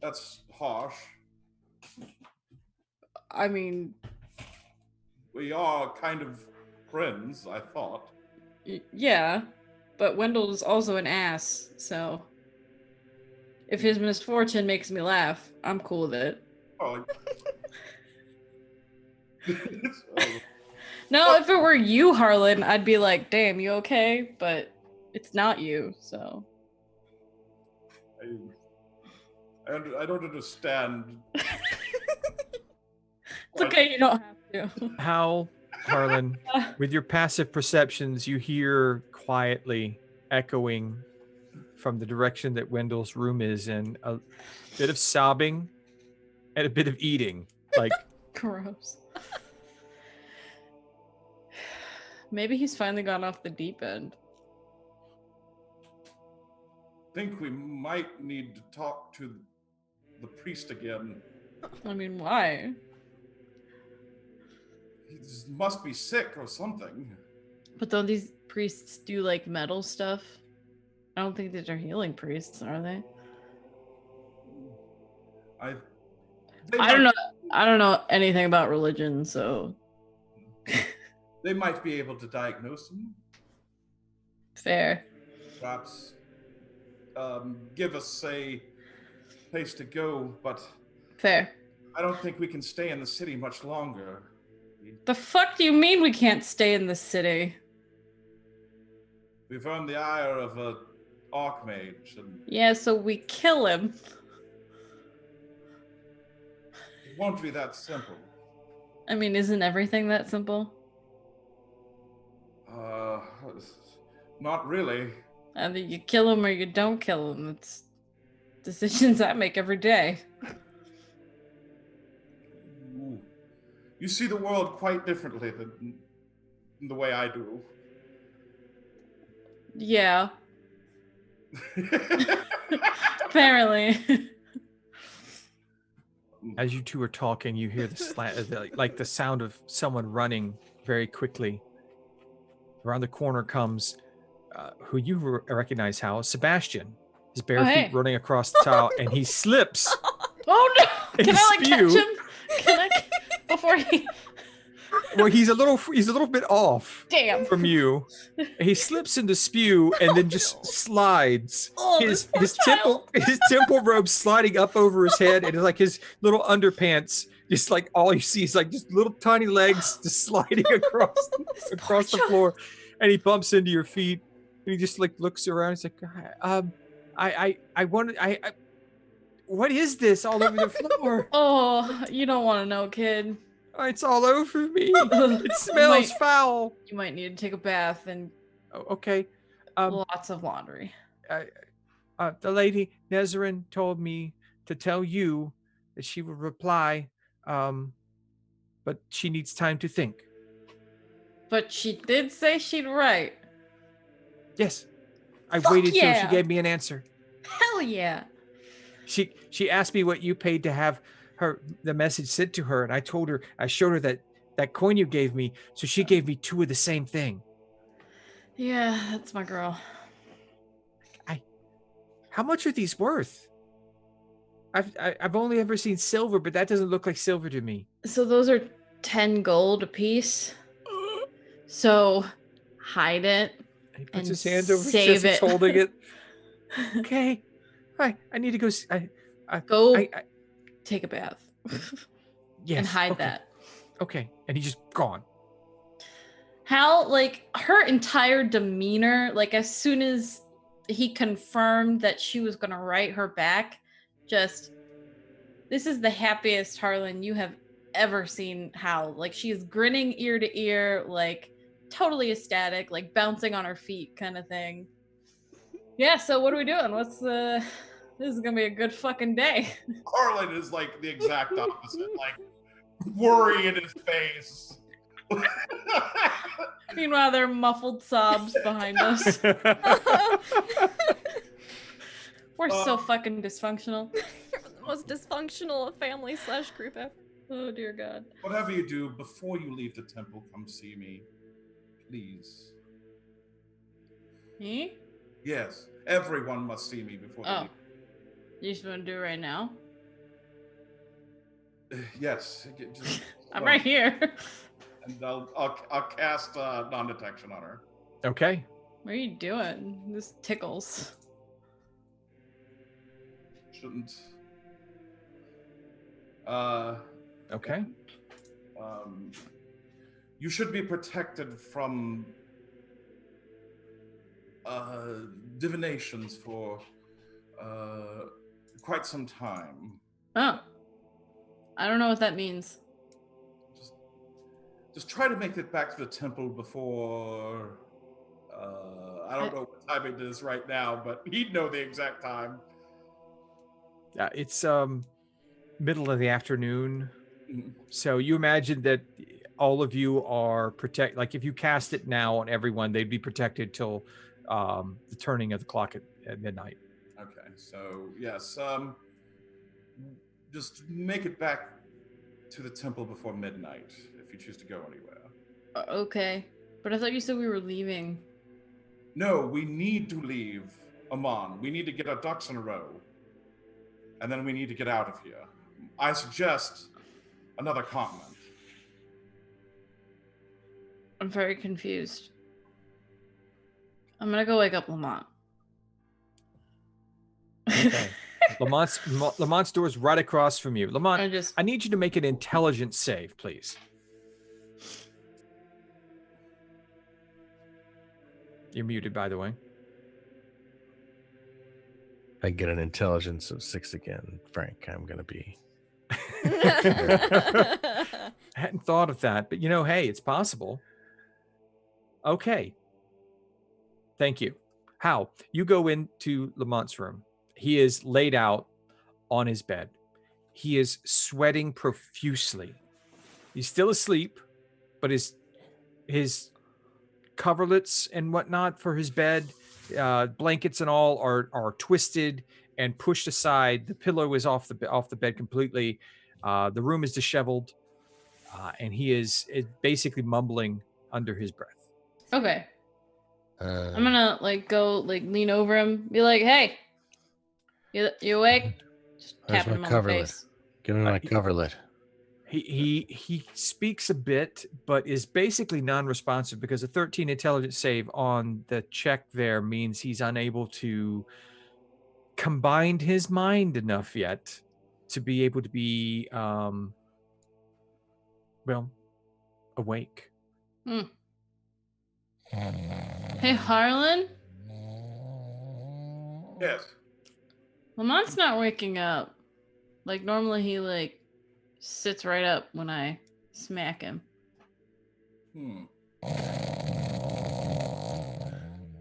That's harsh. I mean, We are kind of friends, I thought. yeah, but Wendell's also an ass, so. If his misfortune makes me laugh, I'm cool with it. Oh, No, if it were you, Harlan, I'd be like, damn, you okay? But it's not you, so. I don't understand. It's okay, you don't have to. Hal, Harlan, with your passive perceptions, you hear quietly echoing from the direction that Wendell's room is in a bit of sobbing and a bit of eating. Like, Gross. Maybe he's finally gone off the deep end. Think we might need to talk to the priest again. I mean, why? He must be sick or something. But don't these priests do like metal stuff? I don't think these are healing priests, are they? I don't know. I don't know anything about religion, so They might be able to diagnose him. fair. Perhaps give us a place to go, but Fair. I don't think we can stay in the city much longer. The fuck do you mean we can't stay in the city? We've earned the ire of a archmage, and Yeah, so we kill him. it won't be that simple. I mean, isn't everything that simple? Not really. Either you kill him or you don't kill him. It's decisions I make every day. Ooh. You see the world quite differently than the way I do. Yeah, apparently. as you two are talking, you hear like the sound of someone running very quickly. Around the corner comes who you recognize, Hal, Sebastian. His bare hey. feet running across the tile, and he slips. Oh no! And Can I like spew. catch him? Can I before he? Well, he's a little bit off Damn. from you. He slips into spew and then just slides. Oh, his this poor temple robe sliding up over his head, and it's like his little underpants. Just like all you see is like just little tiny legs just sliding across the floor, and he bumps into your feet. And he just like looks around. He's like, what is this all over the floor? Oh, you don't want to know, kid. Oh, it's all over me. It smells foul. You might need to take a bath and Oh, okay. lots of laundry. The lady Nezarin told me to tell you that she would reply, but she needs time to think. But she did say she'd write. Yes, I Fuck waited till yeah. she gave me an answer. Hell yeah. She asked me what you paid to have the message sent to her, and I showed her that coin you gave me, so she gave me 2 of the same thing. Yeah, that's my girl. How much are these worth? I've only ever seen silver, but that doesn't look like silver to me. So those are 10 gold a piece. So hide it. He puts And his hands over his save chest, he's it. holding it. Okay. I need to go. Go I take a bath. yes. And hide okay. that. Okay. And he's just gone. Hal, like, her entire demeanor, like, as soon as he confirmed that she was going to write her back, this is the happiest Harlan you have ever seen Hal. Like, she is grinning ear to ear, like, totally ecstatic, like, bouncing on her feet kind of thing. Yeah, so what are we doing? This is gonna be a good fucking day. Harlan is like the exact opposite, like worry in his face. Meanwhile, there are muffled sobs behind us. We're so fucking dysfunctional. The most dysfunctional family / group ever. Oh dear God. Whatever you do, before you leave the temple, come see me, please. Me? Yes, everyone must see me before they Oh. leave. You just want to do it right now? Yes, just, I'm right here. and I'll cast non-detection on her. Okay. What are you doing? This tickles. Shouldn't. Okay. You should be protected from divinations for quite some time. Oh. I don't know what that means. Just try to make it back to the temple before. I don't know what time it is right now, but he'd know the exact time. It's middle of the afternoon. Mhm. So you imagine that all of you are like if you cast it now on everyone, they'd be protected till the turning of the clock at midnight. Okay, so yes, just make it back to the temple before midnight if you choose to go anywhere. Okay. But I thought you said we were leaving. No, we need to leave Amon. We need to get our ducks in a row. And then we need to get out of here. I suggest another continent. I'm very confused. I'm gonna go wake up Lamont. Okay. Lamont's door is right across from you. Lamont, I need you to make an intelligence save, please. You're muted, by the way. If I get an intelligence of 6 again, Frank, I'm going to be. I hadn't thought of that, but hey, it's possible. Okay. Thank you. Hal, you go into Lamont's room. He is laid out on his bed. He is sweating profusely. He's still asleep, but his coverlets and whatnot for his bed, blankets and all are twisted and pushed aside. The pillow is off the bed completely. The room is disheveled, and he is basically mumbling under his breath. Okay. I'm gonna go lean over him, be like, "Hey, you awake?" Just Where's tapping my him on the coverlet? face. Give me my coverlet. He speaks a bit, but is basically non-responsive because a 13 intelligence save on the check there means he's unable to combine his mind enough yet to be able to be awake. Hey, Harlan? Yes. Lamont's not waking up. Normally he sits right up when I smack him.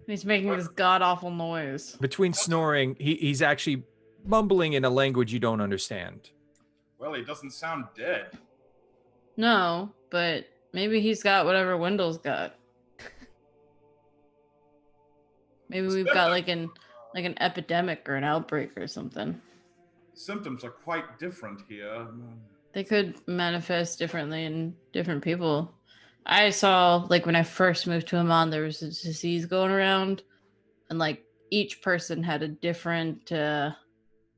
He's making this god-awful noise. Between snoring, he's actually mumbling in a language you don't understand. Well, he doesn't sound dead. No, but maybe he's got whatever Wendell's got. Maybe we've got an epidemic or an outbreak or something. Symptoms are quite different here. They could manifest differently in different people. I saw, when I first moved to Amman, there was a disease going around, and, each person had a different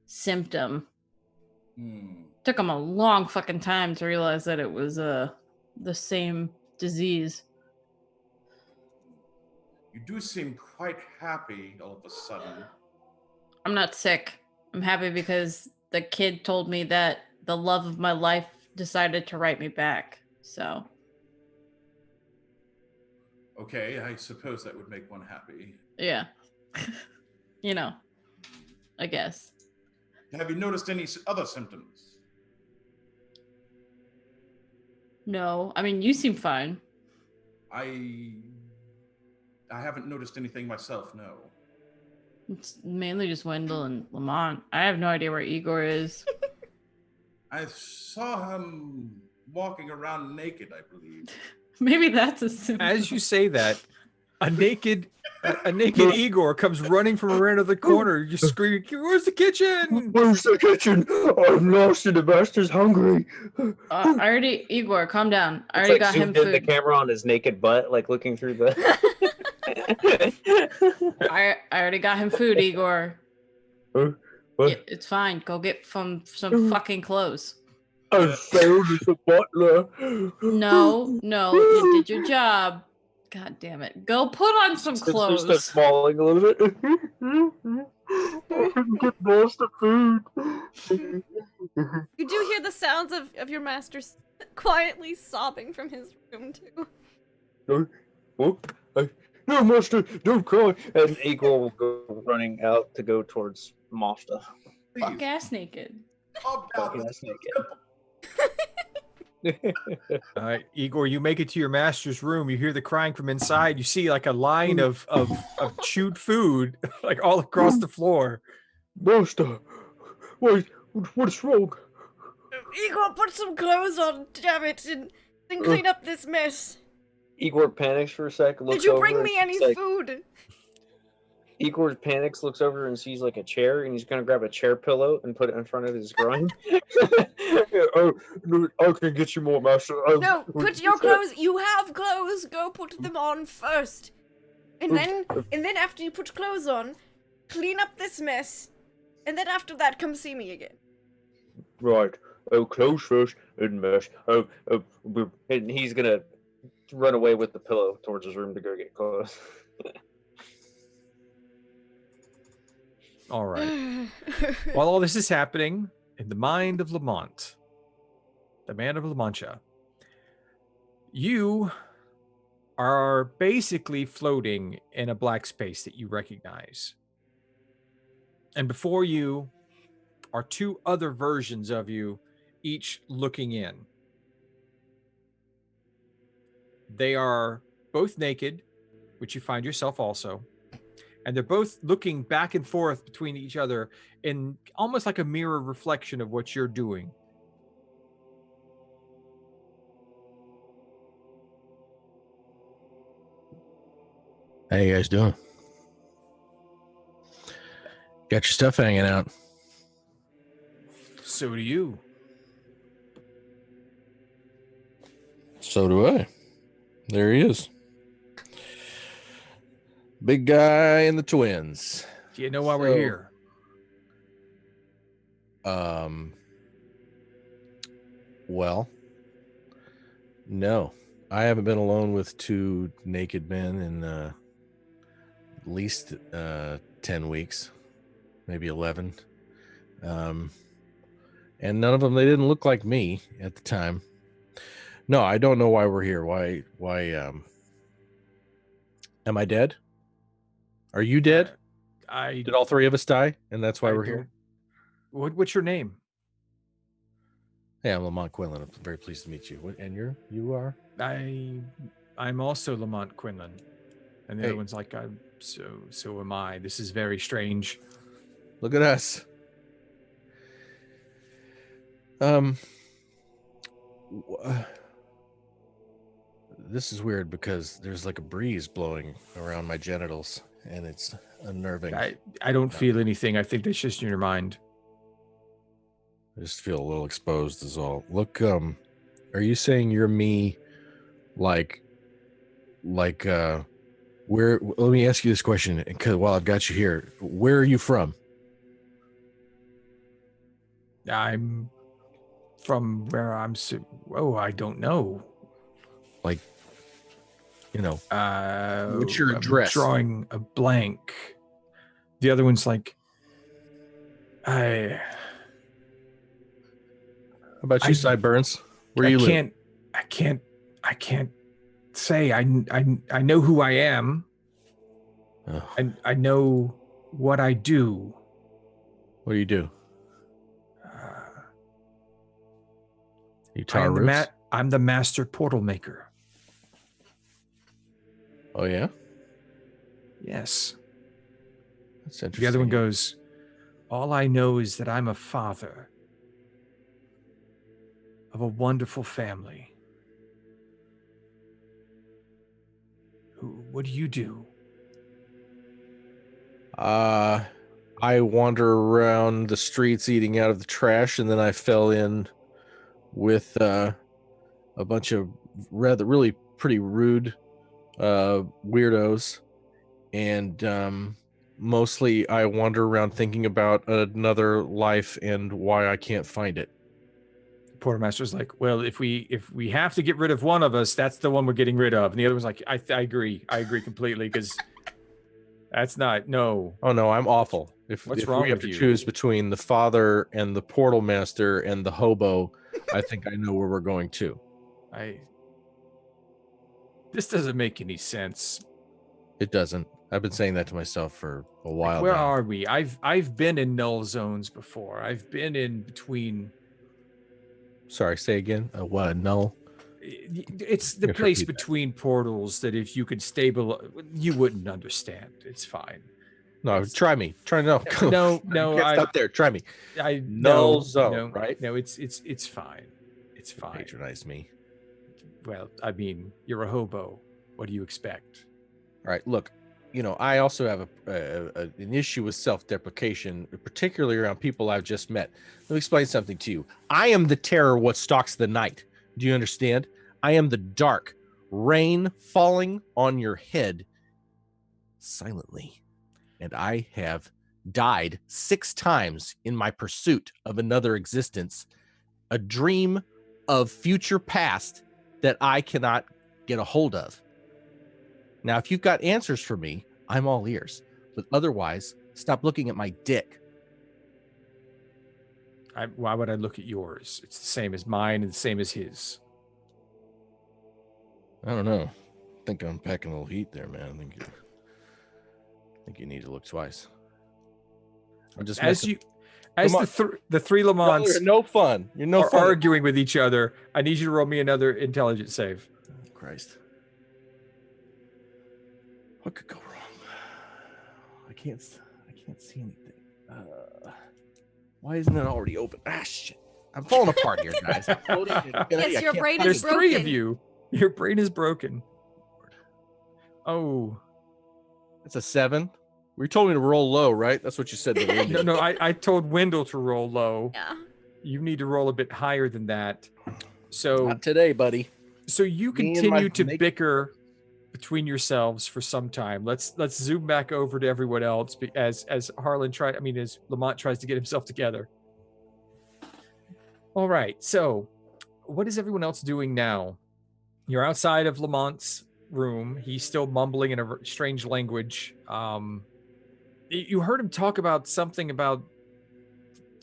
symptom. Took them a long fucking time to realize that it was the same disease. You do seem quite happy all of a sudden. I'm not sick. I'm happy because the kid told me that the love of my life decided to write me back. So. Okay, I suppose that would make one happy. Yeah. I guess. Have you noticed any other symptoms? No. I mean, you seem fine. I haven't noticed anything myself, no. It's mainly just Wendell and Lamont. I have no idea where Igor is. I saw him walking around naked, I believe. Maybe that's a symptom. As you say that, a naked Igor comes running from around the corner. You scream, "Where's the kitchen?" Where's the kitchen? I'm lost and the master's hungry. Igor, calm down. I It's already like got him zoomed in the food. camera on his naked butt, like looking through the. I already got him food, Igor. What? Yeah, it's fine. Go get some fucking clothes. I failed as a butler. No, you did your job. God damn it. Go put on some Sister clothes. starts smiling a little bit. I can get master food. You do hear the sounds of your master quietly sobbing from his room too. No, master, don't cry. And Igor will go running out to go towards Mafta. Fuck ass naked. Calm down, Fucking Mr. ass naked. Simple. All right, Igor, you make it to your master's room. You hear the crying from inside. You see like a line of chewed food like all across the floor. Master, wait, what's wrong? Igor, put some clothes on, damn it, and then clean up this mess. Igor panics for a sec. Looks Did you over bring and me any he's like- food? Igor panics, looks over and sees like a chair, and he's gonna grab a chair pillow and put it in front of his groin. Oh, no, I can get you more, master. No, put your clothes. You have clothes. Go put them on first, and then after you put clothes on, clean up this mess, and then after that, come see me again. Right. Oh, clothes first and mess. And he's gonna run away with the pillow towards his room to go get clothes. All right. While all this is happening, in the mind of Lamont, the man of La Mancha, you are basically floating in a black space that you recognize. And before you are two other versions of you, each looking in. They are both naked, which you find yourself also. And they're both looking back and forth between each other in almost like a mirror reflection of what you're doing. How you guys doing? Got your stuff hanging out. So do you. So do I. There he is. Big guy and the twins. Do you know why we're here? Well, no. I haven't been alone with two naked men in at least 10 weeks, maybe 11. And none of them, they didn't look like me at the time. No, I don't know why we're here. Why am I dead? Are you dead? Did all three of us die? And that's why we're here? What's your name? Hey, I'm Lamont Quinlan. I'm very pleased to meet you. And you are? I'm also Lamont Quinlan. And the Hey. other one's like, so am I. This is very strange. Look at us. This is weird because there's like a breeze blowing around my genitals and it's unnerving. I don't feel anything. I think that's just in your mind. I just feel a little exposed is all. Look, are you saying you're me like where, let me ask you this question because while I've got you here, where are you from? I'm from where I don't know. Like, you know, what's your I'm address? Drawing a blank. The other one's like, How about you, Sideburns? Where you live? I can't say. I know who I am. Oh, And I know what I do. what do you do? You I tar am roofs? I'm the master portal maker. Oh yeah. Yes. That's interesting. The other one goes, all I know is that I'm a father of a wonderful family. What do you do? I wander around the streets eating out of the trash, and then I fell in with a bunch of really pretty rude weirdos, and mostly I wander around thinking about another life and why I can't find it. Quartermaster's like, well, if we have to get rid of one of us, that's the one we're getting rid of. And the other one's like, I agree completely, because that's not, no. Oh no, I'm awful. If What's if wrong we have with to you? choose between the father and the portal master and the hobo, I think I know where we're going to. This doesn't make any sense. It doesn't. I've been saying that to myself for a while Where now. are we? I've been in null zones before. I've been in between. Sorry, say again. What? Null? It's the You have to place repeat that. between portals that if you could stabilize, you wouldn't understand. It's fine. No, try me. Try no. No, You can't stop there. Try me. Null zone, no, right? No, it's fine. It's fine. Patronize me. Well, I mean, you're a hobo. What do you expect? All right. Look, I also have an issue with self-deprecation, particularly around people I've just met. Let me explain something to you. I am the terror what stalks the night. Do you understand? I am the dark, rain falling on your head silently. And I have died 6 times in my pursuit of another existence, a dream of future past that I cannot get a hold of. Now, if you've got answers for me, I'm all ears. But otherwise, stop looking at my dick. Why would I look at yours? It's the same as mine and the same as his. I don't know. I think I'm packing a little heat there, man. I think you need to look twice. I'm just As the three Laments you're no fun. You're no are fun. arguing with each other, I need you to roll me another intelligence save. Christ. What could go wrong? I can't see anything. Why isn't it already open? Ah, shit. I'm falling apart here, guys. I'm floating in infinity. Yes, I your can't brain find is There's anything. 3 of broken. you. Your brain is broken. Oh. It's a 7. You told me to roll low, right? That's what you said to me. No, I told Wendell to roll low. Yeah. You need to roll a bit higher than that. So Not today, buddy. So you Me and my continue to naked- bicker between yourselves for some time. Let's zoom back over to everyone else as as Lamont tries to get himself together. All right. So what is everyone else doing now? You're outside of Lamont's room. He's still mumbling in a strange language. You heard him talk about something about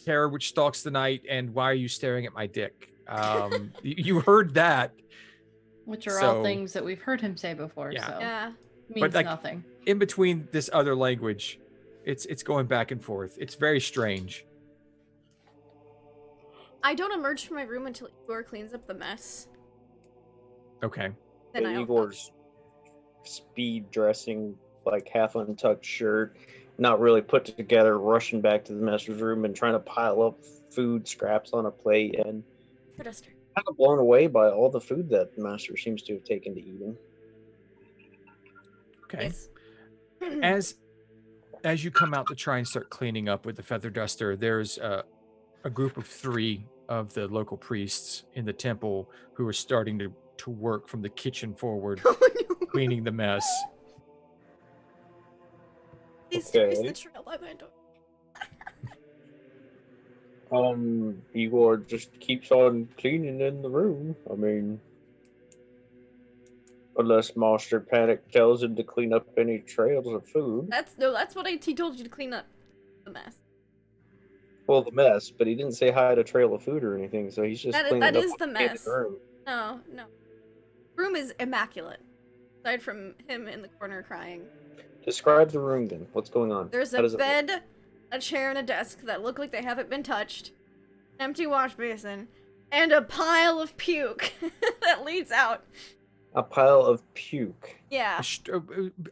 terror which stalks the night and why are you staring at my dick? You heard that. Which are So- all things that we've heard him say before, Yeah. so Yeah. means like- nothing. In between this other language, it's going back and forth. It's very strange. I don't emerge from my room until Igor cleans up the mess. Okay. Then And I'll Igor's speed dressing, like half untucked shirt, not really put together, rushing back to the master's room and trying to pile up food scraps on a plate, and for Duster. kind of blown away by all the food that the master seems to have taken to eating. Okay. Yes. As you come out to try and start cleaning up with the feather duster, there's a group of 3 of the local priests in the temple who are starting to work from the kitchen forward, Oh, no. cleaning the mess. These stories Okay. that trail by my door. Igor just keeps on cleaning in the room. I mean, unless Monster Panic tells him to clean up any trails of food. That's what he told you to clean up the mess. Well, the mess, but he didn't say hi to trail of food or anything, so he's just cleaning that up is what the he did in mess. room. No. Room is immaculate. Aside from him in the corner crying. Describe the room then. What's going on? There's How a does it look? bed, a chair, and a desk that look like they haven't been touched. Empty wash basin. And a pile of puke that leads out A pile of puke. Yeah,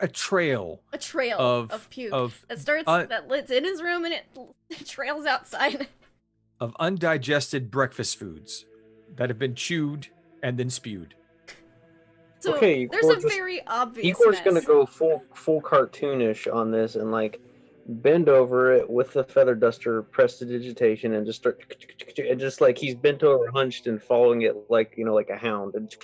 A trail a trail of puke of that starts that's in his room and it trails outside. of undigested breakfast foods that have been chewed and then spewed. So Okay, there's Igor a just- very obvious Igor's mess. gonna go full cartoonish on this and like bend over it with the feather duster, prestidigitation, and just start and just like he's bent over, hunched, and following it like like a hound. And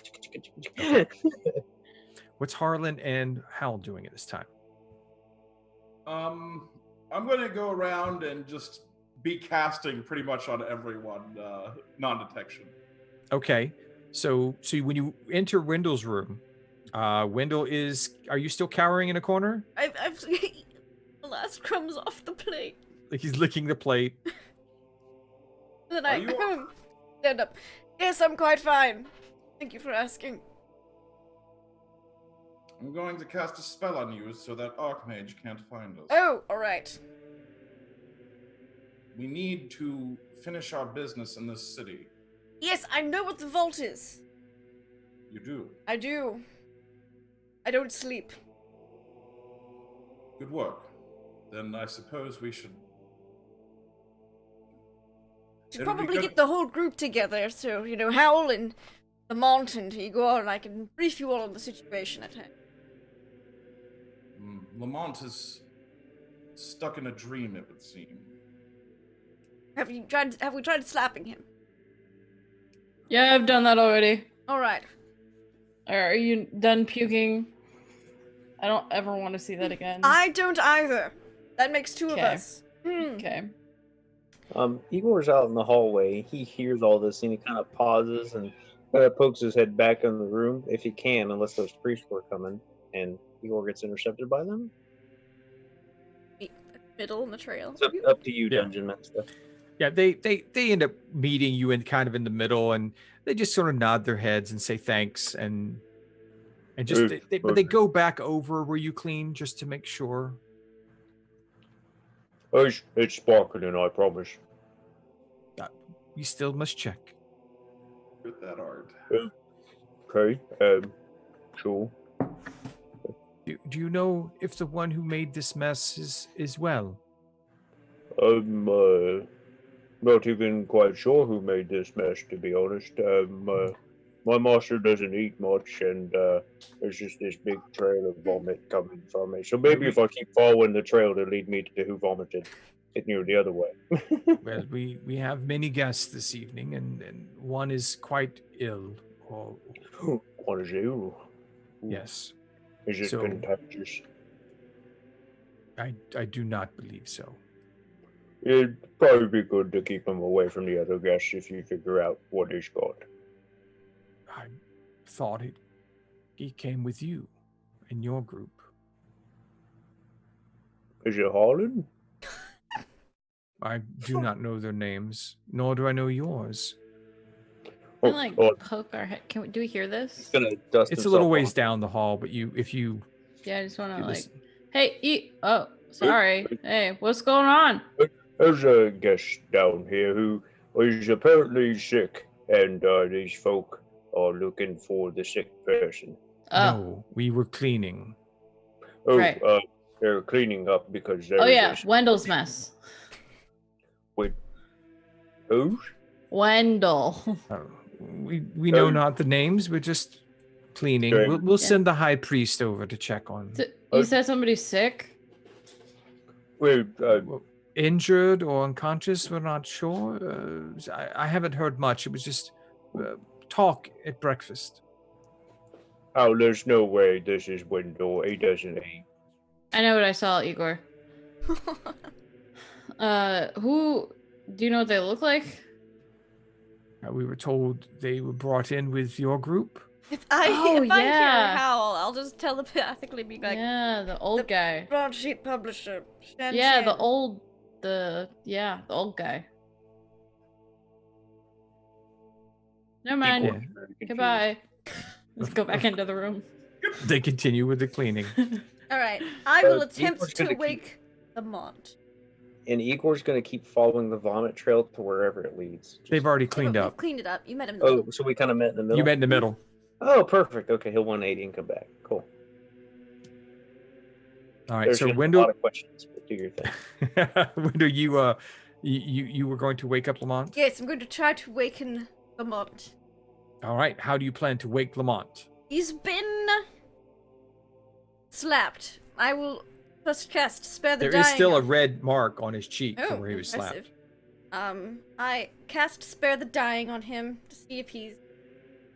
What's Harlan and Hal doing at this time? I'm going to go around and just be casting pretty much on everyone, non-detection. Okay, so when you enter Wendell's room, Wendell is. Are you still cowering in a corner? I've the last crumbs off the plate. Like he's licking the plate. And then Are I you- stand up. Yes, I'm quite fine. Thank you for asking. I'm going to cast a spell on you so that Archmage can't find us. Oh, all right. We need to finish our business in this city. Yes, I know what the vault is. You do. I do. I don't sleep. Good work. Then I suppose we should... Should It'll be probably good- get the whole group together, so Howl and Lamont and Igor, and I can brief you all on the situation at hand. Lamont is stuck in a dream, it would seem. Have we tried slapping him? Yeah, I've done that already. All right. Are you done puking? I don't ever want to see that again. I don't either. That makes two of Okay. us. Okay. Igor's out in the hallway. He hears all this and he kind of pauses and kind of pokes his head back in the room if he can, unless those priests were coming, and Igor gets intercepted by them. Middle in the trail. It's up to you, Yeah. Dungeon Master. Yeah, they end up meeting you in kind of in the middle, and they just sort of nod their heads and say thanks, and just but they go back over where you clean just to make sure. It's sparkling, I promise. You still must check. With that art. Okay, sure. Do you know if the one who made this mess is well? I'm not even quite sure who made this mess, to be honest. My master doesn't eat much, and there's just this big trail of vomit coming from it. So maybe if I keep following the trail to lead me to who vomited, it knew the other way. Well, we have many guests this evening, and one is quite ill. Or What is you? yes, Is it So- contagious? I do not believe so. It'd probably be good to keep him away from the other guests if you figure out what he's got. I thought he came with you in your group. Is it Harlan? I do not know their names, nor do I know yours. Can we, like, poke our head? Do we hear this? Gonna dust It's a little himself ways off. down the hall, but if you Yeah, I just want to like. listen- Hey, oh, sorry. Hey, what's going on? There's a guest down here who is apparently sick, and these folk are looking for the sick person. no, we were cleaning. Oh, Right. They're cleaning up because there's Oh yeah, this- Wendell's mess. Who's? Wendell. We know not the names. We're just cleaning. Okay. We'll Yeah. send the high priest over to check on. You said somebody's sick? Wait, Well, injured or unconscious, we're not sure. I haven't heard much. It was just talk at breakfast. oh, there's no way this is Wendell. He doesn't eat. I know what I saw, Igor. Who do you know what they look like? We were told they were brought in with your group. If I Oh, hear yeah. Howl, I'll just telepathically be like, Yeah, the old guy. broadsheet publisher. Shan Yeah, Shan. the old guy. Never mind. Yeah. Very confused. Goodbye. Let's go back into the room. They continue with the cleaning. All right, I will Igor's attempt gonna to keep- wake the Mont. And Igor's gonna keep following the vomit trail to wherever it leads. They've already Yeah, cleaned but up. We've cleaned it up. You met him. In the middle. Oh, so we kind of met in the middle. You met in the middle. Oh, perfect. Okay, he'll 180 and come back. Cool. All right. There's So just a Wendell, lot of questions, but do your thing. Wendell, you were going to wake up Lamont. Yes, I'm going to try to waken Lamont. All right. How do you plan to wake Lamont? He's been slapped. I will first cast Spare the There Dying. is still a red mark on his cheek Oh, from where he was impressive. slapped. I cast Spare the Dying on him to see if he's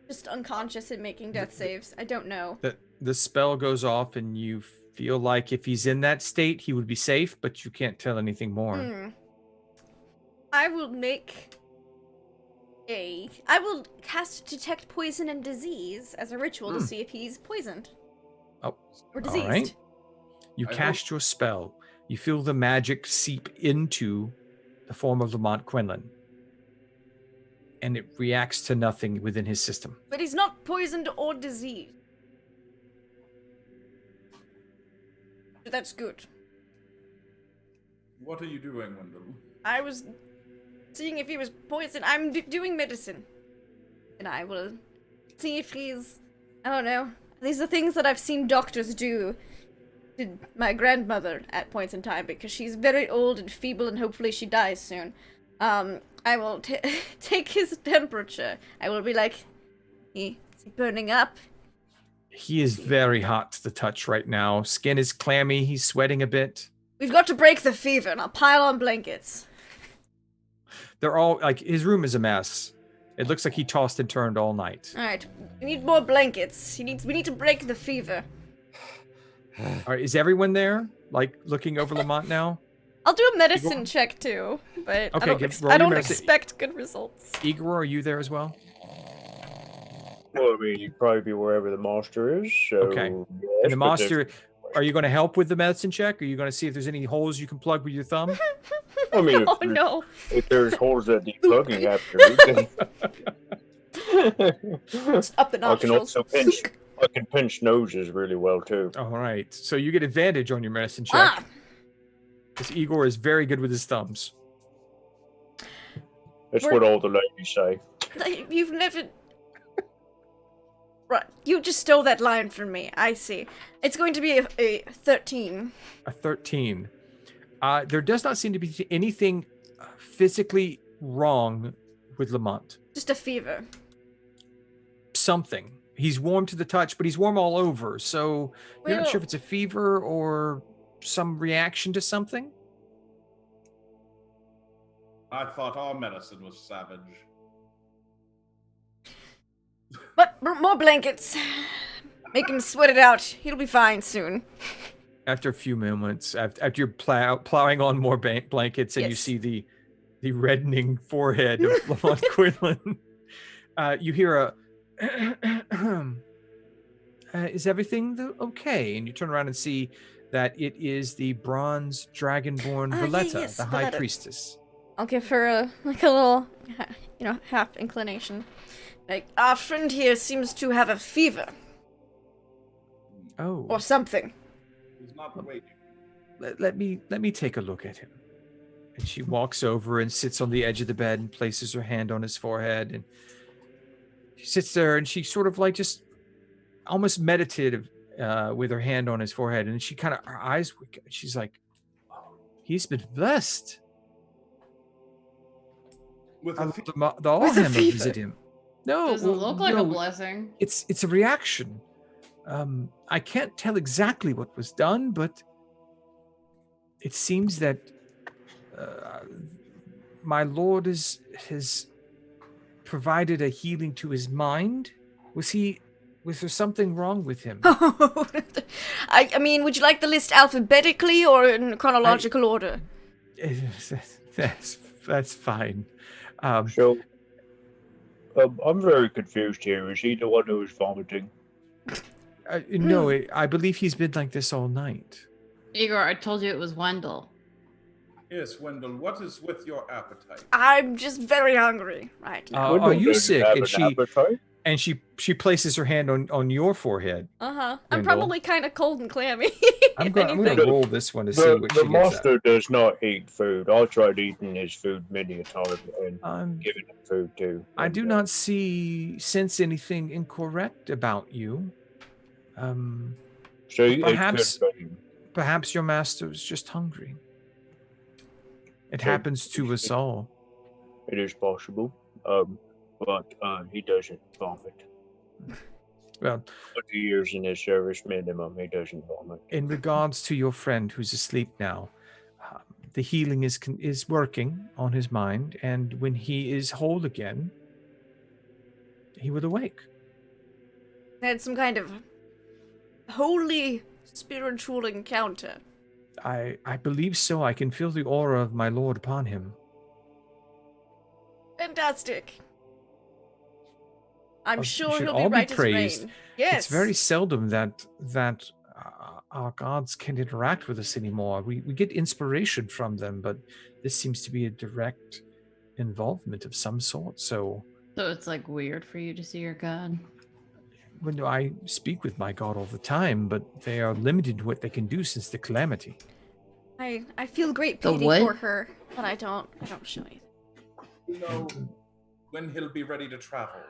just unconscious and making death saves. I don't know. The spell goes off, and you feel like if he's in that state, he would be safe, but you can't tell anything more. I will cast Detect Poison and Disease as a ritual to see if he's poisoned. Oh, Or diseased. all right. You I cast your spell. You feel the magic seep into the form of Lamont Quinlan, and it reacts to nothing within his system. But he's not poisoned or diseased. That's good. What are you doing, Wendell? I was seeing if he was poisoned. I'm doing medicine. And I will see if he's... I don't know. These are things that I've seen doctors do to my grandmother at points in time because she's very old and feeble and hopefully she dies soon. I will take his temperature. I will be like, is he burning up? He is very hot to the touch right now. Skin is clammy. He's sweating a bit. We've got to break the fever and I'll pile on blankets. They're all like, his room is a mess. It looks like he tossed and turned all night. Alright, we need more blankets. We need to break the fever. All right, is everyone there? Like looking over Lamont now? I'll do a medicine check too, but Okay, roll I your don't medicine. expect good results. Igor, are you there as well? Well, I mean, you'd probably be wherever the monster is. So, Okay. yes, And the but monster, are you going to help with the medicine check? Are you going to see if there's any holes you can plug with your thumb? I mean, Oh no. if there's holes that need plugging, absolutely. It's up the I can nostrils. also pinch. I can pinch noses really well too. All right. So you get advantage on your medicine check. Ah! Because Igor is very good with his thumbs. That's We're- what all the ladies say. You've never... Right, you just stole that line from me. I see. It's going to be a 13. A 13. There does not seem to be anything physically wrong with Lamont. Just a fever. Something. He's warm to the touch, but he's warm all over. So you're not Well- sure if it's a fever or some reaction to something. I thought our medicine was savage. But more blankets. Make him sweat it out. He'll be fine soon. After a few moments, after you're plowing on more blankets and you Yes. see the reddening forehead of Lamont Quinlan, you hear a, is everything okay? And you turn around and see that it is the bronze dragonborn Valletta, yes, the high Valletta. priestess. I'll give her a little, half inclination. Like, our friend here seems to have a fever. Oh, Or something. He's not waiting. let me take a look at him. And she walks over and sits on the edge of the bed and places her hand on his forehead. And she sits there and she sort of like just almost meditative with her hand on his forehead. And she kind of, her eyes, she's like, oh, he's been blessed. With I a love fe- the Allhammer With a fever. visit him. No, Doesn't well, look like no, a blessing. It's a reaction. I can't tell exactly what was done, but it seems that my lord has provided a healing to his mind. Was there something wrong with him? I mean, would you like the list alphabetically or in chronological order? That's fine. So, I'm very confused here. Is he the one who was vomiting? No, I believe he's been like this all night. Igor, I told you it was Wendell. Yes, Wendell, what is with your appetite? I'm just very hungry right now. Are Wendell you doesn't sick? have And an she appetite. And she places her hand on your forehead. Uh-huh. I'm Wendell. probably kind of cold and clammy. I'm if going anything. to roll this one to see The, what the she gets at. monster does not eat food. I tried eating his food many a time and giving him food too. I And, do not sense anything incorrect about you. So it perhaps- could be. Perhaps your master is just hungry. It happens to us all. It is possible. But he doesn't vomit. Well, 20 years in his service minimum, he doesn't vomit. in regards to your friend who's asleep now, the healing is working on his mind, and when he is whole again, he will awake. Had some kind of holy spiritual encounter. I believe so. I can feel the aura of my lord upon him. Fantastic. I'm We sure should he'll all be right as praised. rain. Yes. It's very seldom that our gods can interact with us anymore. We get inspiration from them, but this seems to be a direct involvement of some sort. So it's like weird for you to see your god. when I speak with my god all the time, but they are limited to what they can do since the calamity. I feel great The pity what? for her, but I don't show it. You know when he'll be ready to travel.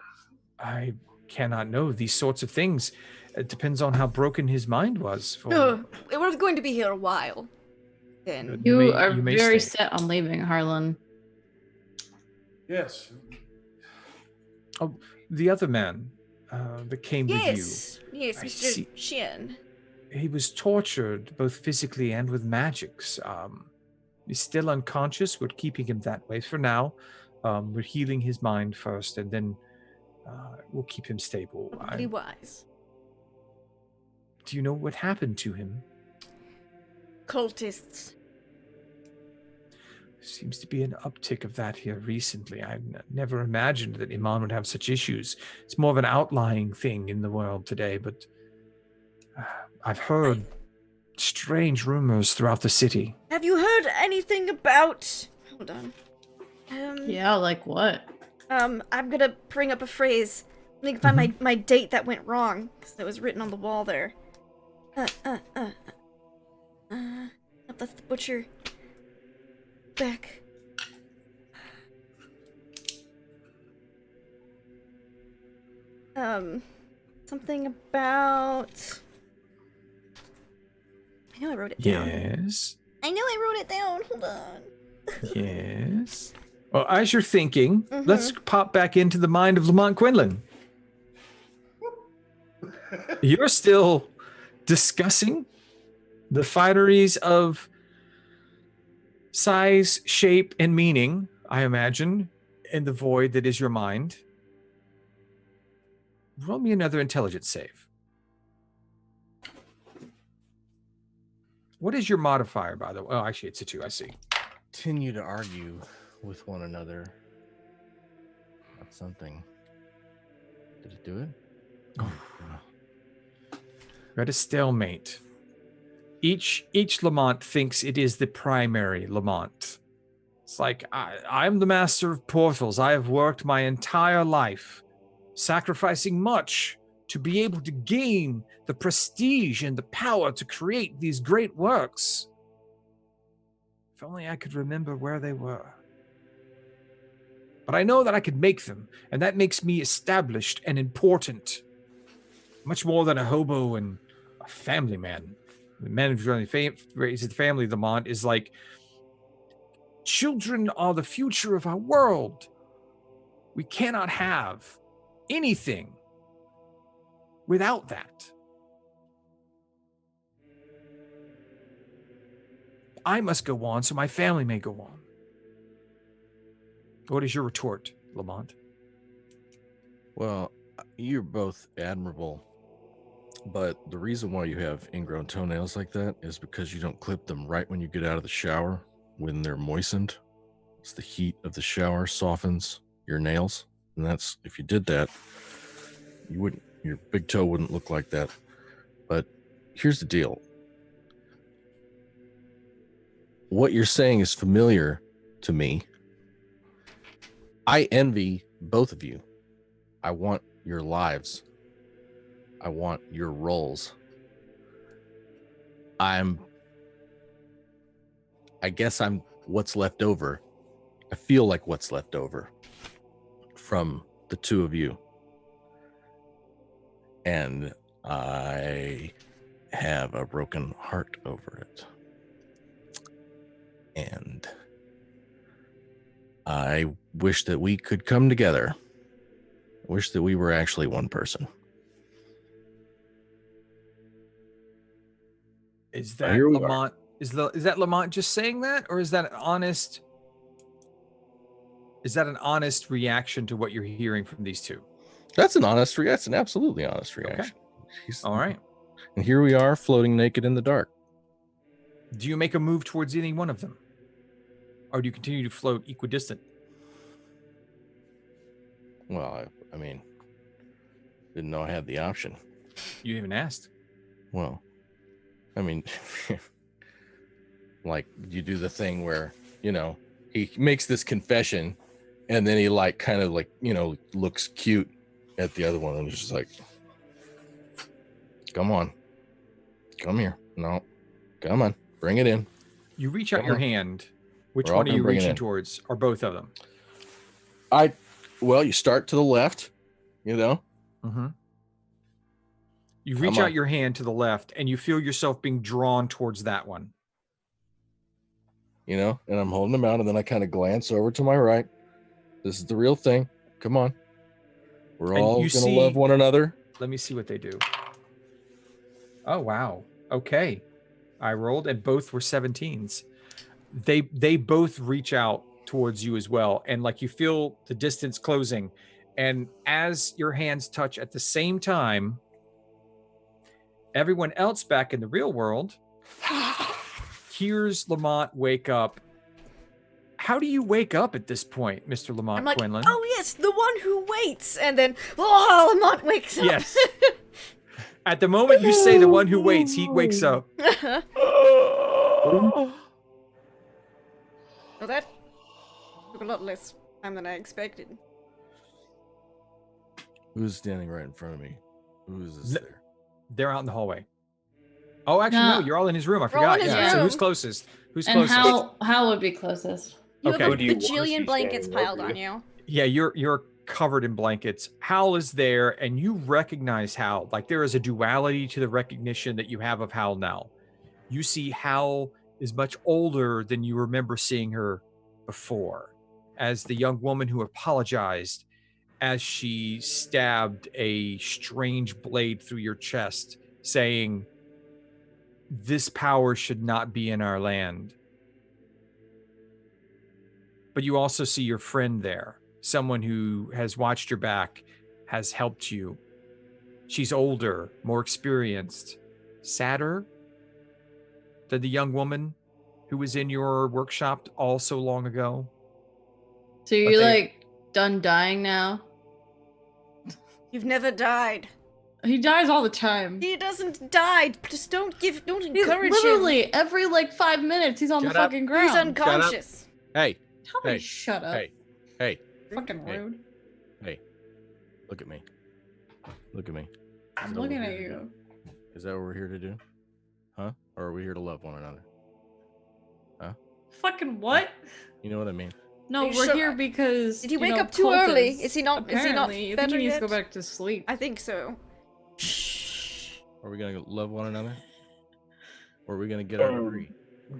I cannot know these sorts of things. It depends on how broken his mind was. We're going to be here a while. Then. You are may very stay. set on leaving, Harlan. Yes. The other man that came with you. Yes, I Mr. see. Shin. He was tortured both physically and with magics. He's still unconscious. We're keeping him that way for now. We're healing his mind first, and then we'll keep him stable. Pretty wise. Do you know what happened to him? Cultists. Seems to be an uptick of that here recently. I never imagined that Iman would have such issues. It's more of an outlying thing in the world today, but I've heard strange rumors throughout the city. Have you heard anything about... Hold on. Yeah, like what? I'm gonna bring up a phrase. Let me find my date that went wrong, because it was written on the wall there. That's the butcher. Back. Something about... I know I wrote it down. Yes. I know I wrote it down. Hold on. Yes. Well, as you're thinking, let's pop back into the mind of Lamont Quinlan. You're still discussing the fineries of size, shape, and meaning, I imagine, in the void that is your mind. Roll me another intelligence save. What is your modifier, by the way? Oh, actually, it's a 2. I see. Continue to argue with one another. That's something. Did it do it? Oh, no. We're at a stalemate. Each Lamont thinks it is the primary Lamont. It's like, I'm the master of portals. I have worked my entire life, sacrificing much to be able to gain the prestige and the power to create these great works. If only I could remember where they were. But I know that I could make them, and that makes me established and important. Much more than a hobo and a family man. The man who's really raised the family, Lamont, is like, children are the future of our world. We cannot have anything without that. I must go on so my family may go on. What is your retort, Lamont? Well, you're both admirable, but the reason why you have ingrown toenails like that is because you don't clip them right when you get out of the shower when they're moistened. It's the heat of the shower softens your nails, and that's, if you did that, your big toe wouldn't look like that. But here's the deal. What you're saying is familiar to me. I envy both of you. I want your lives. I want your roles. I guess I'm what's left over. I feel like what's left over from the two of you. And I have a broken heart over it. And I wish that we could come together. I wish that we were actually one person. Is that Here we are. Lamont? Is that Lamont just saying that, or is that an honest? Is that an honest reaction to what you're hearing from these two? That's an honest reaction. That's an absolutely honest reaction. All right. And here we are floating naked in the dark. Do you make a move towards any one of them? Or do you continue to float equidistant? Well, I mean, didn't know I had the option. You even asked. Well, I mean, like you do the thing where, you know, he makes this confession and then he like kind of like, you know, looks cute at the other one and is just like, come on, come here. No, come on, bring it in. You reach out Come your on. hand. Which We're all one are gonna you bring it reaching in. towards? Or both of them? Well, you start to the left, you know, Mm-hmm. You Come reach on. out your hand to the left and you feel yourself being drawn towards that one. and I'm holding them out and then I kind of glance over to my right. This is the real thing. Come on. We're And all you going to see- love one another. Let me see what they do. Oh, wow. Okay. I rolled and both were 17s. They both reach out towards you as well. And like you feel the distance closing. And as your hands touch at the same time, everyone else back in the real world hears Lamont wake up. How do you wake up at this point, Mr. Lamont I'm like, Quinlan? oh yes, the one who waits, and then Lamont wakes up. Yes. At the moment you say the one who waits, he wakes up. Well, that took a lot less time than I expected. Who's standing right in front of me? Who is this Le- there? They're out in the hallway. Oh, actually, no, No. you're all in his room. I We're all forgot. in his Yeah. So room. who's closest? Who's And closest? how would be closest? You Okay. have Who a do you wanna see bajillion blankets standing piled over on you? you. Yeah, you're covered in blankets. Hal is there, and you recognize Hal. Like there is a duality to the recognition that you have of Hal now. You see Hal is much older than you remember seeing her before, as the young woman who apologized as she stabbed a strange blade through your chest, saying, "This power should not be in our land." But you also see your friend there, someone who has watched your back, has helped you. She's older, more experienced, sadder than the young woman who was in your workshop all so long ago. So But you they- like done dying now? You've never died. He dies all the time. He doesn't die. Just don't He's encourage him. literally every like 5 minutes he's on Shut the up. fucking He's ground. unconscious. Hey, Tell me Hey. shut up. hey, Fucking hey. rude. look at me. Look at me. Is I'm that what looking we're at here to you. do? Is that what we're here to do? Huh? Or are we here to love one another? Fucking what? You know what I mean? No, Are you we're sure- here because. Did he you wake know, up too early? cultists. Is he not Apparently, I better think he needs yet? to go back to sleep. I think so. Are we going to love one another? Or are we going to get our degree?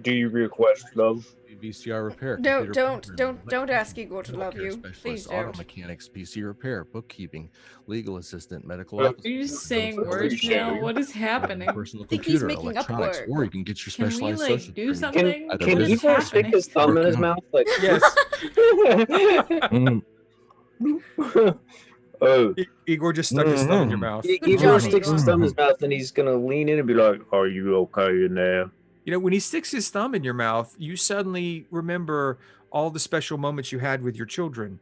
Do you request love? VCR repair. No, computer don't programming, ask Igor to love healthcare you. specialist, Please auto don't. mechanics, PC repair, bookkeeping, legal assistant, medical Are office. Are you just saying Don't words appreciate now? it. What is happening? Personal think he's computer, making up electronics, work. or you can get your Can we specialized like social do training. something? Either Can What is Igor business stick happening? his thumb in his Working on mouth? Like, Mm, oh, Igor just stuck his thumb in your Mhm. mouth. Good Igor job, sticks his Igor. thumb in his mouth and he's gonna lean in and be like, "Are you okay in there?" You know, when he sticks his thumb in your mouth, you suddenly remember all the special moments you had with your children.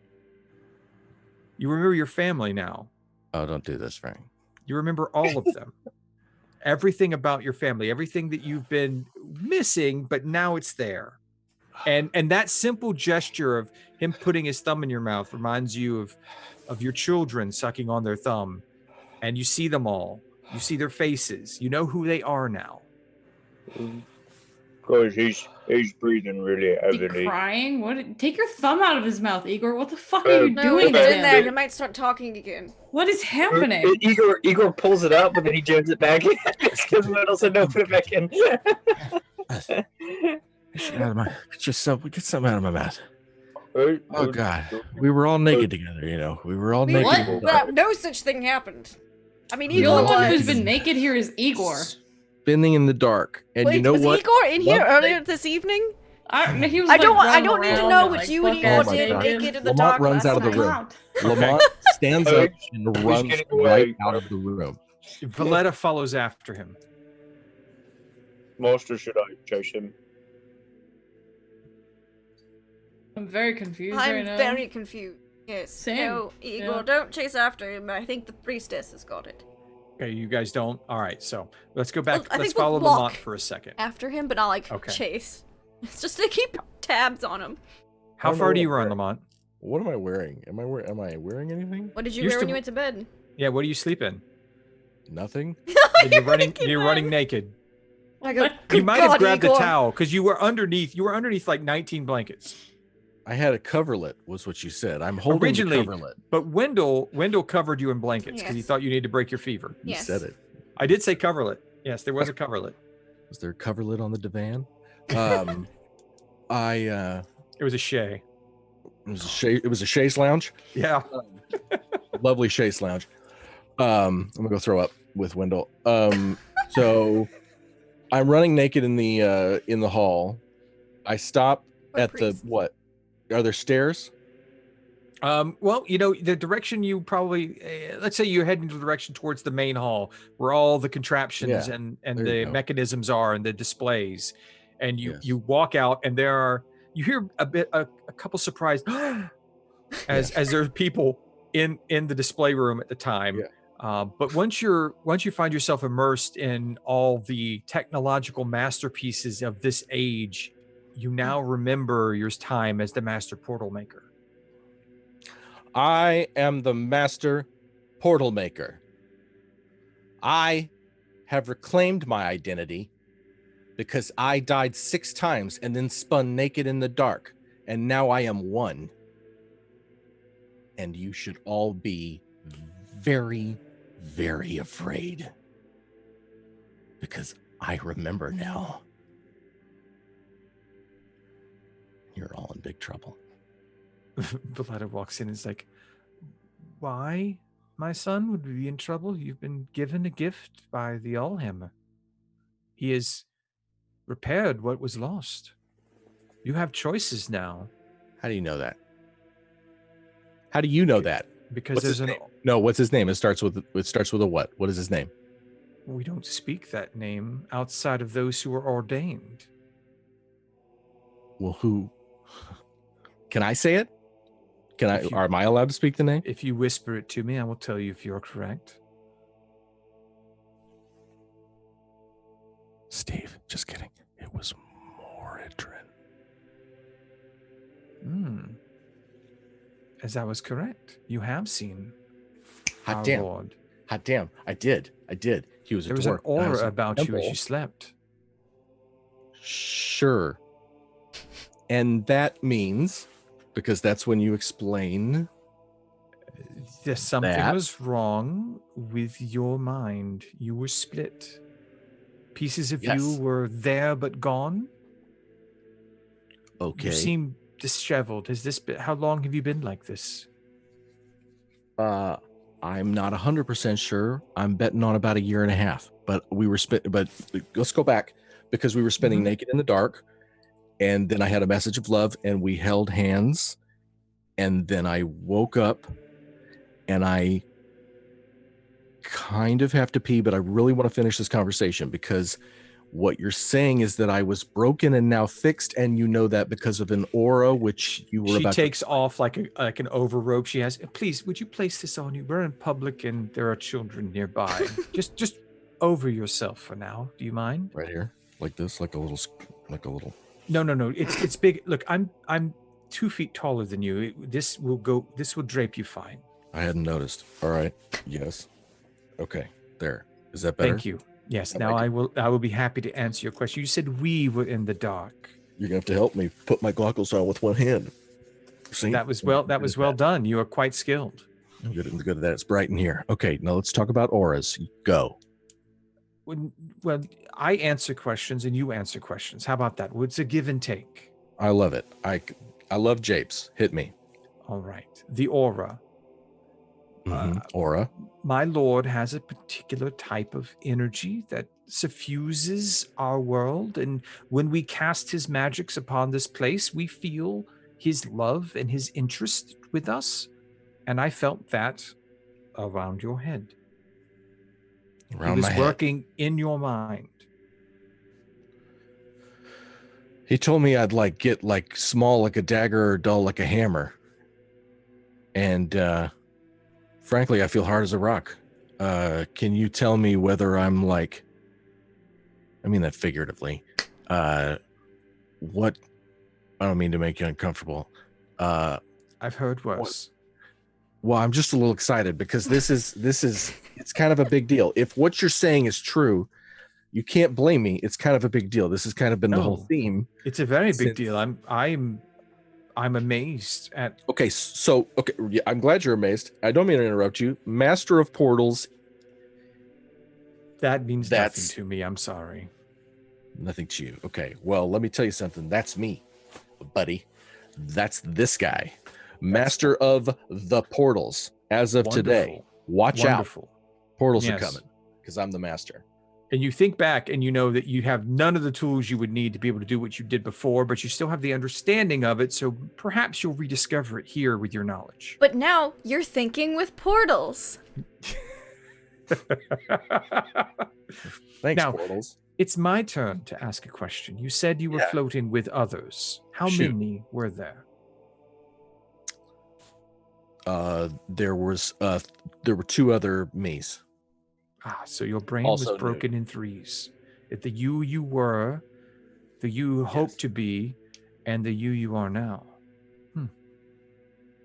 You remember your family now. Oh, don't do this, Frank. You remember all of them. Everything about your family, everything that you've been missing, but now it's there. And that simple gesture of him putting his thumb in your mouth reminds you of your children sucking on their thumb, and you see them all. You see their faces. You know who they are now. Because he's breathing really Is he heavily. crying? What? Take your thumb out of his mouth, Igor. What the fuck are you No, doing it's to in him? there. He might start talking again. What is happening? Igor pulls it out, but then he jams it back in because Wendell said no, put it back in. Get something out of my mouth. Hey, Oh God, we were all naked together. You know, we were all naked. What? in the dark. Well, no such thing happened. I mean, The Igor only one who's was. been naked here is Igor. Spinning in the dark, and Wait, you know was what? Igor in here One earlier this evening? He was I like, don't running need to around know and, what like, you and buck Igor Oh ass my did God. naked in the Lamont dark runs last out of the night. room. Lamont stands Okay. up and runs getting away. right out of the room. Valletta follows after him. Master, should I chase him? I'm very confused right I'm now. very confused. Yes. Same. No, Igor, Yeah. don't chase after him. I think the priestess has got it. Okay, you guys don't. All right, so let's go back. Well, I Let's think we'll follow walk. Lamont for a second. After him, but not like Okay. chase. It's just to keep tabs on him. How I don't far know do you what run, we're- Lamont? What am I wearing? Am I wearing anything? What did you Used wear to- when you went to bed? Yeah, what do you sleep in? Nothing. And you're running naked. I go, You "Good might have God, grabbed a Igor." towel because you were underneath like 19 blankets. I had a coverlet, was what you said. I'm holding Originally, the coverlet. But Wendell covered you in blankets because he Yes. thought you needed to break your fever. You Yes. said it. I did say coverlet. Yes, there was a coverlet. Was there a coverlet on the divan? It was a Shay. It was a chaise lounge. Yeah. Lovely chaise lounge. I'm gonna go throw up with Wendell. So I'm running naked in the hall. I stop What at priest? the what? Are there stairs? Well, you know, the direction you probably, let's say you're heading the direction towards the main hall where all the contraptions Yeah, and there you the go. mechanisms are and the displays. And Yes. you walk out and you hear a couple surprised as there's people in the display room at the time. Yeah. But once you find yourself immersed in all the technological masterpieces of this age, you now remember your time as the master portal maker. I am the master portal maker. I have reclaimed my identity because I died 6 times and then spun naked in the dark, and now I am one. And you should all be very, very afraid because I remember now. You're all in big trouble. Valletta walks in and is like, "Why, my son, would we be in trouble? You've been given a gift by the Allhammer. He has repaired what was lost. You have choices now How do you know that? How do you know that? because What's there's his an. name? No, what's his name? It starts with a what? What is his name? We don't speak that name outside of those who are ordained. Well, who? Can I say it? If you- Am I allowed to speak the name? If you whisper it to me, I will tell you if you're correct." Steve, just kidding. It was Moridrin. As I was correct, you have seen our Hot damn. Lord. Hot damn. I did. He was a There was an dwarf, and I was aura in about you as temple. you slept. Sure. And that means, because that's when you explain. There's something That- was wrong with your mind. You were split. Pieces of Yes. you were there but gone. Okay. You seem disheveled. How long have you been like this? I'm not 100% sure. I'm betting on about 1.5 years. But let's go back because we were spinning Mhm. naked in the dark, and then I had a message of love, and we held hands, and then I woke up, and I kind of have to pee, but I really want to finish this conversation because what you're saying is that I was broken and now fixed, and you know that because of an aura which you were She about takes to. off like an over rope she has. "Please, would you place this on you? We're in public and there are children nearby. just over yourself for now. Do you mind?" Right here, like this, like a little No. It's big. Look, I'm 2 feet taller than you. This will drape you fine. I hadn't noticed. All right. Yes. Okay. There. Is that better? Thank you. Yes. That Now might I will be happy to answer your question. You said we were in the dark. You're gonna have to help me put my goggles on with one hand. See? That was well done. You are quite skilled. I'm good at that. It's bright in here. Okay, now let's talk about auras. Go. Well, I answer questions and you answer questions. How about that? It's a give and take. I love it. I love japes. Hit me. All right. The aura. Aura. My lord has a particular type of energy that suffuses our world, and when we cast his magics upon this place, we feel his love and his interest with us. And I felt that around your head. Around he my was head. working in your mind. He told me I'd get small like a dagger or dull like a hammer. And frankly, I feel hard as a rock. Can you tell me whether I'm I mean that figuratively. What? I don't mean to make you uncomfortable. I've heard worse. Well, I'm just a little excited because this is it's kind of a big deal. If what you're saying is true, you can't blame me. It's kind of a big deal. This has kind of been the whole theme. It's a very big deal. I'm amazed at. Okay, yeah, I'm glad you're amazed. I don't mean to interrupt you. Master of Portals. That means nothing to me. I'm sorry. Nothing to you. Okay. Well, let me tell you something. That's me, buddy. That's this guy. Master of the Portals. As of today. Watch out. Portals are coming because I'm the master. And you think back and you know that you have none of the tools you would need to be able to do what you did before, but you still have the understanding of it. So perhaps you'll rediscover it here with your knowledge. But now you're thinking with portals. Thanks, now, Portals. It's my turn to ask a question. You said you were floating with others. How many were there? There were 2 other me's. So your brain Also was broken in 3s. If the you were, the you hope to be, and the you are now.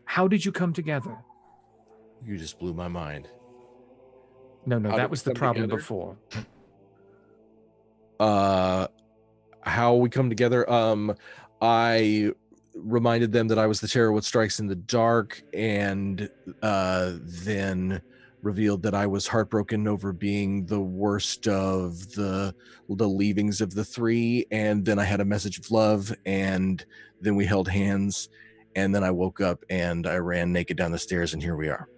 How did you come together? You just blew my mind. No, How that did was we the come problem together? before. How we come together? I reminded them that I was the terror what strikes in the dark, and then revealed that I was heartbroken over being the worst of the leavings of the 3, and then I had a message of love, and then we held hands, and then I woke up and I ran naked down the stairs, and here we are.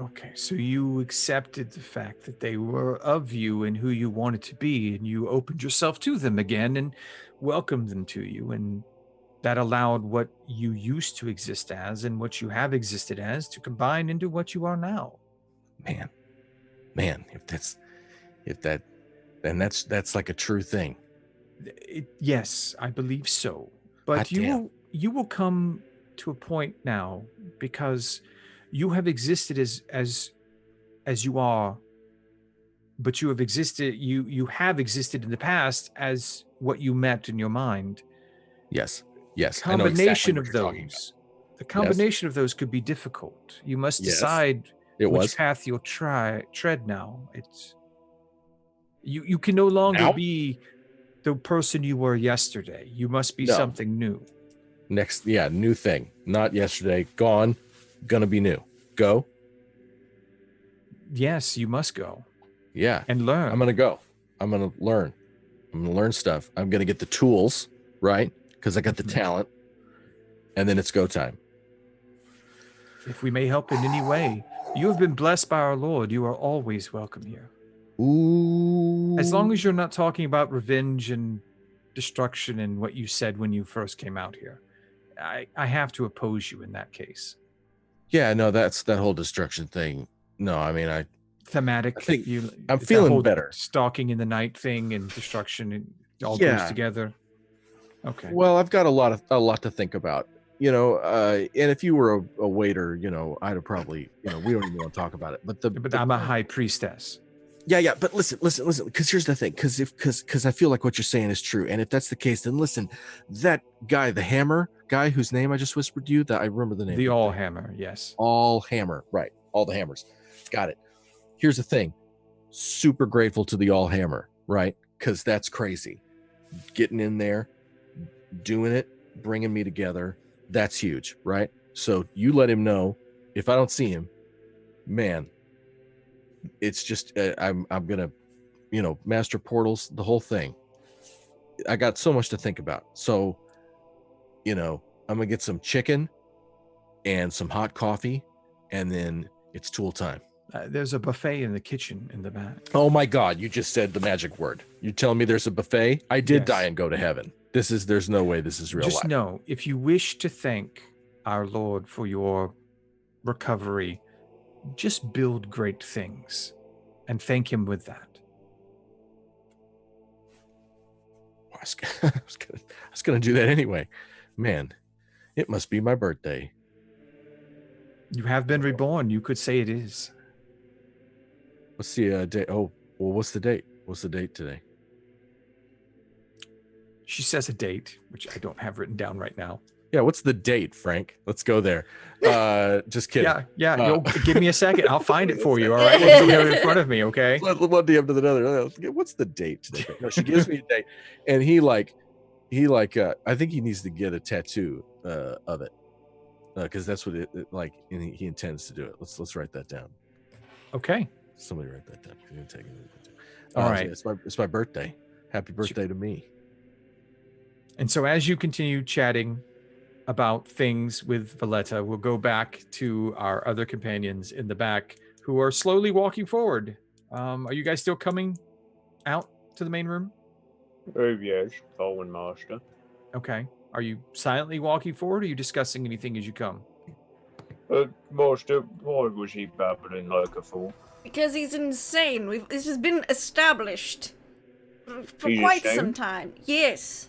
Okay, so you accepted the fact that they were of you and who you wanted to be, and you opened yourself to them again and welcomed them to you, and that allowed what you used to exist as and what you have existed as to combine into what you are now. Man, that's like a true thing. Yes, I believe so. But you will come to a point now because you have existed as you are, but you have existed in the past as what you met in your mind. Yes. Combination of those. The combination of those could be difficult. You must decide which path you'll tread now. It's you can no longer be the person you were yesterday. You must be something new. New thing. Not yesterday. Gone. Gonna be new. Go. Yes, you must go. Yeah. And learn. I'm gonna go. I'm gonna learn. I'm gonna learn stuff. I'm gonna get the tools, right? Because I got the talent. And then it's go time. If we may help in any way, you have been blessed by our Lord. You are always welcome here. Ooh. As long as you're not talking about revenge and destruction and what you said when you first came out here. I have to oppose you in that case. Yeah, no, that's that whole destruction thing. No, I mean, thematic. I think I'm feeling better. Stalking in the night thing and destruction, and it all goes together. Okay. Well, I've got a lot to think about. And if you were a waiter, I'd have probably, we don't even want to talk about it. But I'm a high priestess. Yeah, but listen, because here's the thing, because I feel like what you're saying is true, and if that's the case, then listen, that guy, the hammer guy whose name I just whispered to you, that I remember the name. The All Hammer, yes. All Hammer, right? All the hammers, got it. Here's the thing, super grateful to the All Hammer, right? Because that's crazy, getting in there, doing it, bringing me together. That's huge, right? So you let him know if I don't see him, man. It's just I'm gonna, master portals, the whole thing. I got so much to think about. So, I'm gonna get some chicken and some hot coffee, and then it's tool time. There's a buffet in the kitchen in the back. Oh my God! You just said the magic word. You telling me there's a buffet? I did die and go to heaven. There's no way this is real life. Just know, if you wish to thank our Lord for your recovery, just build great things and thank him with that. I was gonna do that anyway. Man, it must be my birthday. You have been reborn. You could say it is. What's the date? Oh, well, what's the date? What's the date today? She says a date, which I don't have written down right now. Yeah, what's the date, Frank? Let's go there. Just kidding. Yeah. You'll give me a second. I'll find it for you. All right, you have it in front of me. Okay. One DM to another. What's the date today? No, she gives me a date, and he I think he needs to get a tattoo of it, because that's what it like, and he intends to do it. Let's write that down. Okay. Somebody write that down. I'm gonna take it. All right. It's my birthday. Happy birthday to me. And so as you continue chatting about things with Valletta, we'll go back to our other companions in the back who are slowly walking forward. Are you guys still coming out to the main room? Yes, following master. Okay. Are you silently walking forward, or are you discussing anything as you come? Master, why was he babbling like a fool? Because he's insane. This has been established for He's quite insane? some time. Yes.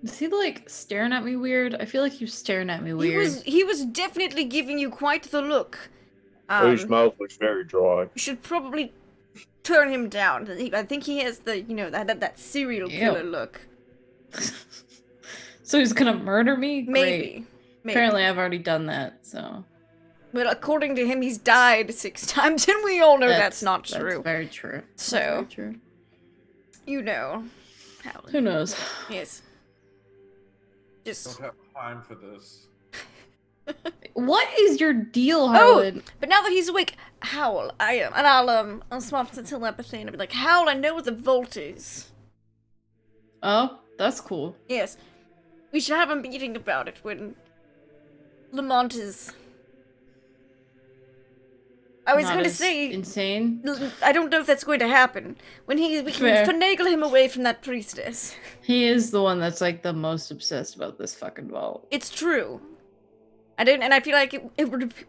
Is he like staring at me weird? I feel like he was staring at me weird. He was definitely giving you quite the look. His mouth was very dry. You should probably turn him down. I think he has the, that serial killer look. So he's gonna murder me? Maybe. Great. Apparently I've already done that, so. Well, according to him, he's died 6 times, and we all know that's not true. That's very true. So, that's very true. You know. Who knows? Yes. Just. Don't have time for this. What is your deal, Harlan? Oh, but now that he's awake, Howl, and I'll swap to telepathy and I'll be like, Howl, I know where the vault is. Oh, that's cool. Yes. We should have a meeting about it when Lamont is... I was going to say... insane? I don't know if that's going to happen. We can finagle him away from that priestess. He is the one that's like the most obsessed about this fucking vault. It's true. And I feel like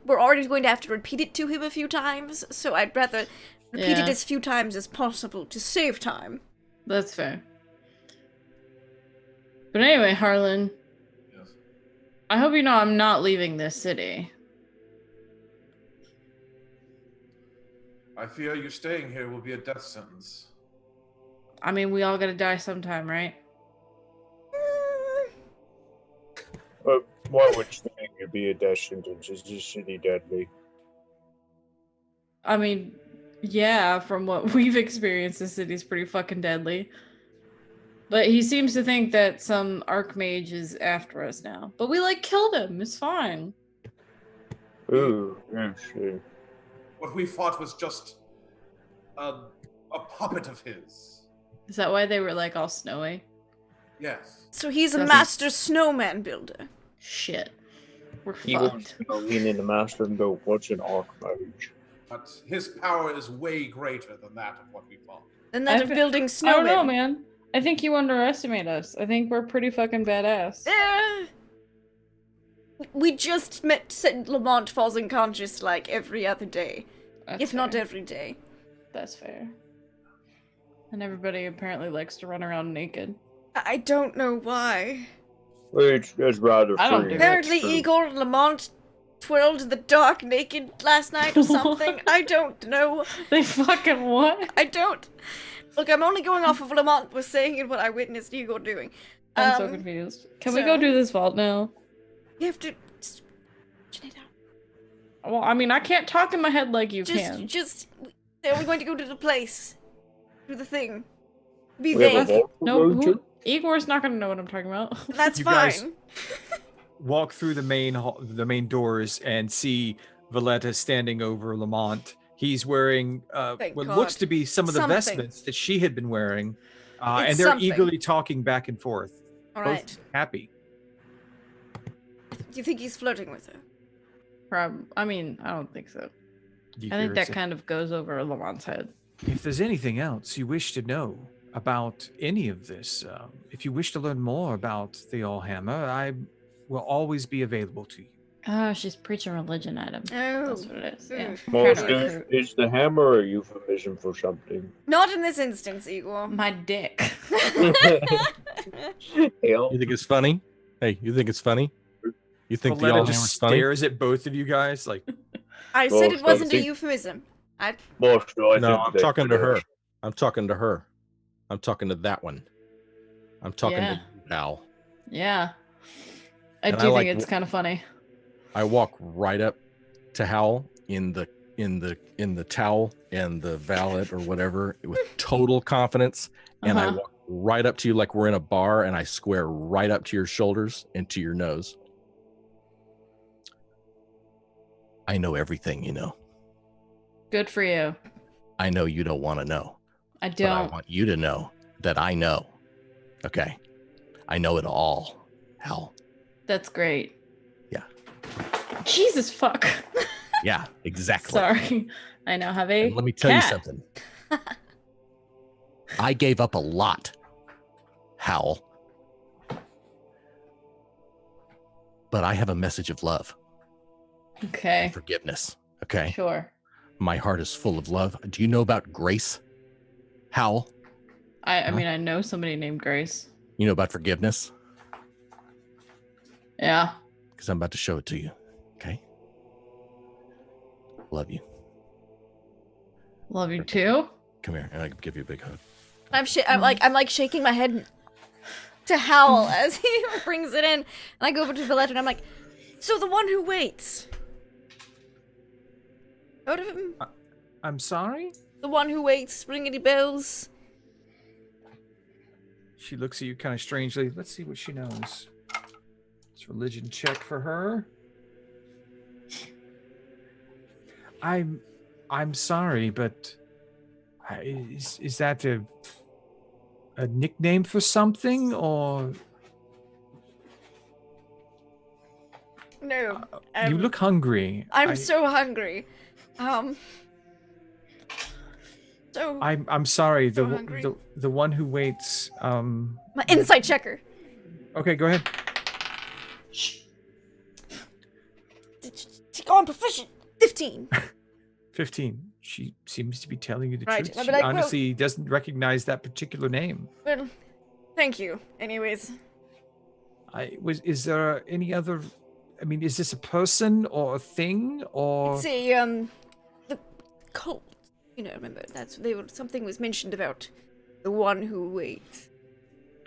we're already going to have to repeat it to him a few times, so I'd rather repeat it as few times as possible to save time. That's fair. But anyway, Harlan. Yes. I hope you know I'm not leaving this city. I fear you staying here will be a death sentence. I mean, we all gotta die sometime, right? Why would you think it'd be a death sentence? Is this city deadly? I mean, yeah, from what we've experienced, the city's pretty fucking deadly. But he seems to think that some archmage is after us now. But we, killed him. It's fine. Ooh, yes. What we fought was just a puppet of his. Is that why they were, all snowy? Yes. So he's a master snowman builder. Shit. We're He fucked. won't lean in the master and go, what's an archmage? But his power is way greater than that of what we fought. And that of building I snowmen. don't know, man. I think you underestimate us. I think we're pretty fucking badass. We just said Lamont falls unconscious every other day. That's if not fair. every day. That's fair. And everybody apparently likes to run around naked. I don't know why. It's rather I don't free. do it. Apparently True. Igor, Lamont, twirled in the dark naked last night or something. I don't know. They fucking what? I don't. Look, I'm only going off of what Lamont was saying and what I witnessed Igor doing. I'm so confused. Can we go do this vault now? You have to just it out. Well, I mean, I can't talk in my head like you can. Then we're going to go to the place. Do the thing. Be We have a vague. vault to No, go to? Igor's not gonna know what I'm talking about. That's You guys- fine. Walk through the main doors and see Valletta standing over Lamont. He's wearing Thank what God. looks to be some of the Something. vestments that she had been wearing, It's and they're something. eagerly talking back and forth. All Both right. happy. Do you think he's flirting with her? I mean, I don't think so. You I think hear that it kind of goes over Lamont's head. If there's anything else you wish to know about any of this, if you wish to learn more about the Allhammer, I will always be available to you. Oh, she's preaching religion at him. Oh. That's what it is. Yeah. Mm. Trying to Master, recruit. is the hammer a euphemism for something? Not in this instance, Igor. My dick. Hell. You think it's funny? Hey, you think it's funny? You think the Valletta all just funny? stares at both of you guys like, I Well, said it so wasn't a think- euphemism. Master, I No, think I'm that, talking to her. I'm talking to her. I'm talking to that one. I'm talking Yeah. to Val. Yeah. I And do I think like it's kind of funny. I walk right up to Hal in the towel and the valet or whatever with total confidence, and I Uh-huh. walk right up to you like we're in a bar, and I square right up to your shoulders and to your nose. I know everything, you know. Good for you. I know you don't want to know, I but I don't. want you to know that I know. Okay, I know it all, Hal. That's great. Yeah. Jesus fuck. Yeah, exactly. Sorry. I now have a And let me tell you cat. something. I gave up a lot, Hal. But I have a message of love Okay. and forgiveness. Okay. Sure. My heart is full of love. Do you know about grace, Hal? I Huh? mean, I know somebody named Grace. You know about forgiveness? Yeah. Because I'm about to show it to you. Okay. Love you. Love you too. Come here, and I can give you a big hug. I'm like shaking my head to Howl as he brings it in, and I go over to Valletta and I'm like, so the one who waits. Heard of him? I'm sorry? The one who waits. Ring any bells? She looks at you kind of strangely. Let's see what she knows. It's a religion check for her. I'm sorry, but is that a nickname for something, or No. you look hungry? I'm so hungry. So I'm sorry. so hungry. The one who waits. my insight checker. Okay, go ahead. Go on, proficient. 15. 15. She seems to be telling you the Right, truth. I'll She be like, well- honestly doesn't recognize that particular name. Well, thank you. Anyways, Is there any other? I mean, is this a person or a thing or? it's a the cult. You know, remember something was mentioned about the one who waits,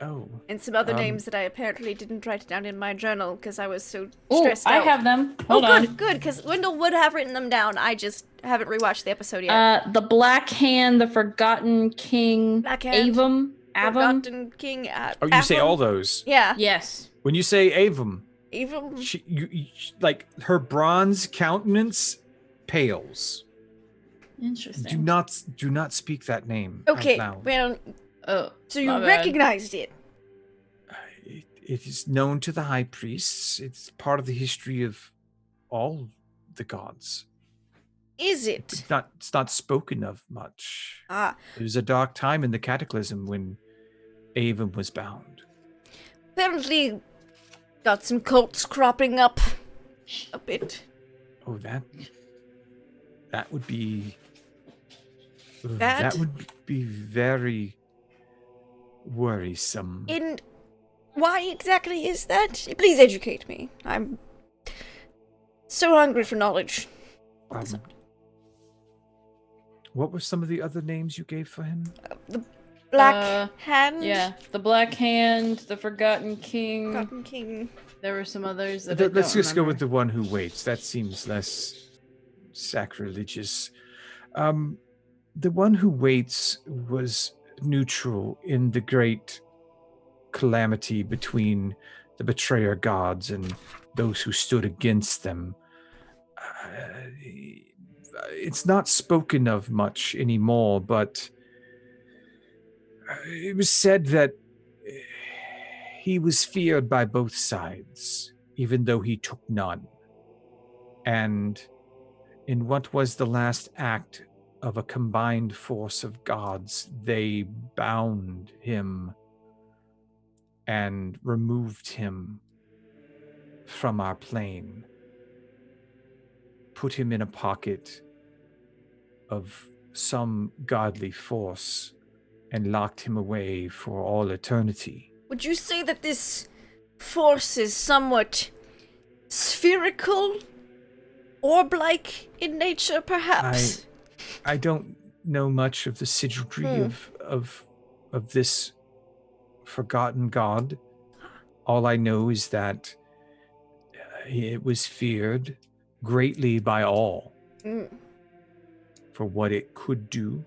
Oh, and some other Um, names that I apparently didn't write down in my journal because I was so Oh, stressed I out. have them. Oh, Hold on. good, because Wendell would have written them down. I just haven't rewatched the episode yet. The Black Hand, the Forgotten King, Black Hand, Avum. Forgotten King. oh, you say Avum? all those. Yeah, Yes. When you say Avum, even like her bronze countenance pales. Interesting. Do not speak that name. out okay. loud. Well, Oh, so you my bad. recognized it. It is known to the high priests. It's part of the history of all the gods. Is it? It's not spoken of much. Ah, It was a dark time in the Cataclysm when Avon was bound. apparently got some cults cropping up a bit. Oh, that would be That? that would be very worrisome. And why exactly is that? Please educate me. I'm so hungry for knowledge. What were some of the other names you gave for him? Black Hand. Yeah, the Black Hand, the Forgotten King. Forgotten King. There were some others that Let's I don't just go with remember. the one who waits. That seems less sacrilegious. The one who waits was neutral in the great calamity between the betrayer gods and those who stood against them. It's not spoken of much anymore, but it was said that he was feared by both sides, even though he took none. And in what was the last act of a combined force of gods, they bound him and removed him from our plane, put him in a pocket of some godly force, and locked him away for all eternity. Would you say that this force is somewhat spherical, orb-like in nature, perhaps? I don't know much of the sigilry of this forgotten god. All I know is that it was feared greatly by all for what it could do.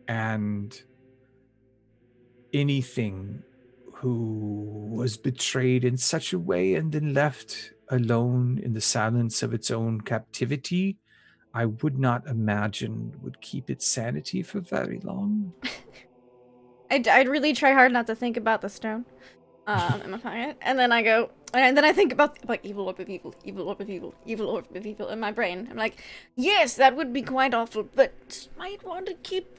And anything who was betrayed in such a way and then left alone in the silence of its own captivity, I would not imagine would keep its sanity for very long. I'd really try hard not to think about the stone in my pocket, and then I go, and then I think about like evil orb of evil, evil orb of evil, evil orb of evil in my brain. I'm like, yes, that would be quite awful, but might want to keep,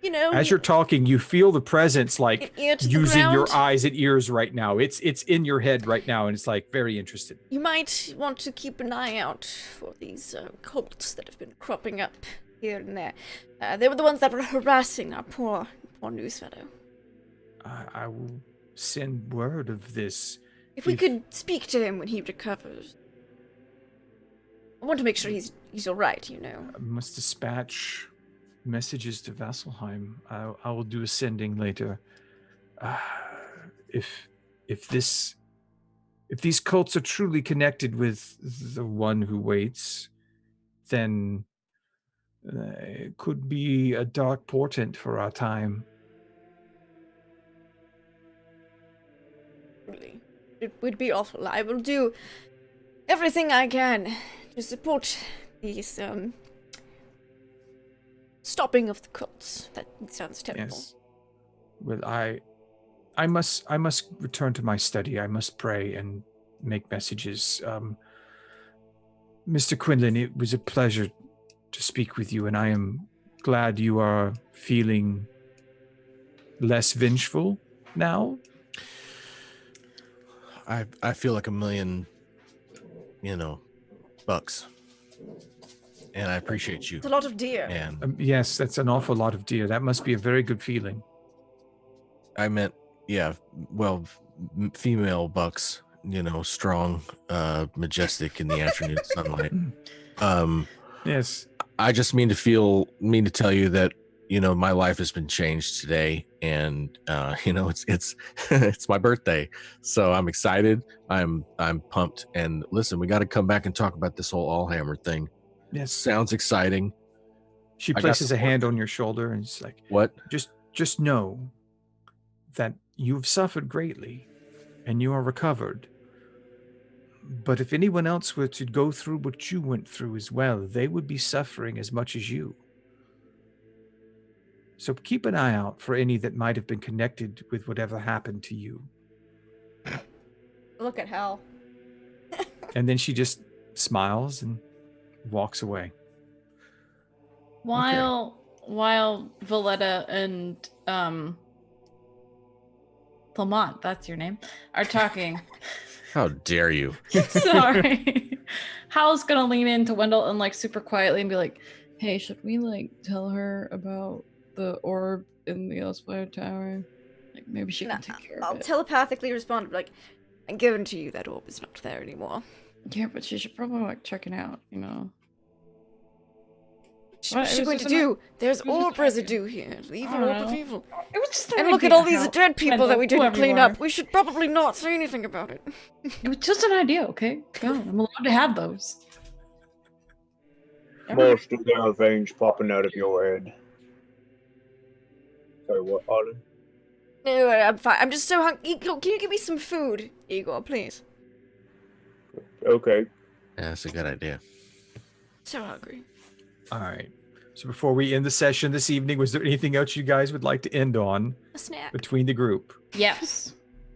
you know. As you're talking, you feel the presence like ear to the using your ground. eyes and ears right now. It's in your head right now, and it's like very interested. You might want to keep an eye out for these cults that have been cropping up here and there. They were the ones that were harassing our poor news fellow. I will send word of this. If we could speak to him when he recovers. I want to make sure he's all right, you know. I must dispatch messages to Vasselheim. I will do a sending later. If these cults are truly connected with the one who waits, then it could be a dark portent for our time. Really. It would be awful. I will do everything I can to support these stopping of the cults. That sounds terrible. Yes. Well, I must return to my study. I must pray and make messages. Mr. Quinlan, it was a pleasure to speak with you, and I am glad you are feeling less vengeful now. I feel like $1 million, bucks. And I appreciate you. It's a lot of deer. And Yes, that's an awful lot of deer. That must be a very good feeling. I meant, female bucks, strong, majestic in the afternoon sunlight. Yes. I just mean to tell you that, my life has been changed today, and it's it's my birthday, so I'm excited. I'm pumped. And listen, we got to come back and talk about this whole Allhammer thing. Yes. Sounds exciting. She I got places a support. hand on your shoulder and it's like, What? just know that you've suffered greatly and you are recovered. But if anyone else were to go through what you went through as well, they would be suffering as much as you. So keep an eye out for any that might have been connected with whatever happened to you. Look at Hal. And then she just smiles and walks away. While Valletta and Lamont, that's your name, are talking. How dare you? Sorry. Hal's gonna lean into Wendell and super quietly and be like, "Hey, should we tell her about the orb in the Elspire Tower? Maybe she can take care of I'll it." telepathically respond, like, I guarantee you that orb is not there anymore. Yeah, but she should probably like check it out, you know. What's What? she It was going to just do? There's it was just orb residue here. The evil I orb don't of know. evil. It was just an And look at idea, all these Hal. dead people that we Wendell, didn't clean whoever you up. We should probably not say anything about it. It was just an idea, okay? God, I'm allowed to have those. Master, there are veins popping out of your head. Sorry, what, Ollie? No, I'm fine. I'm just so hungry. Igor, can you give me some food, Igor, please? Okay. Yeah, that's a good idea. So hungry. All right. So before we end the session this evening, was there anything else you guys would like to end on A snack. between the group? Yes.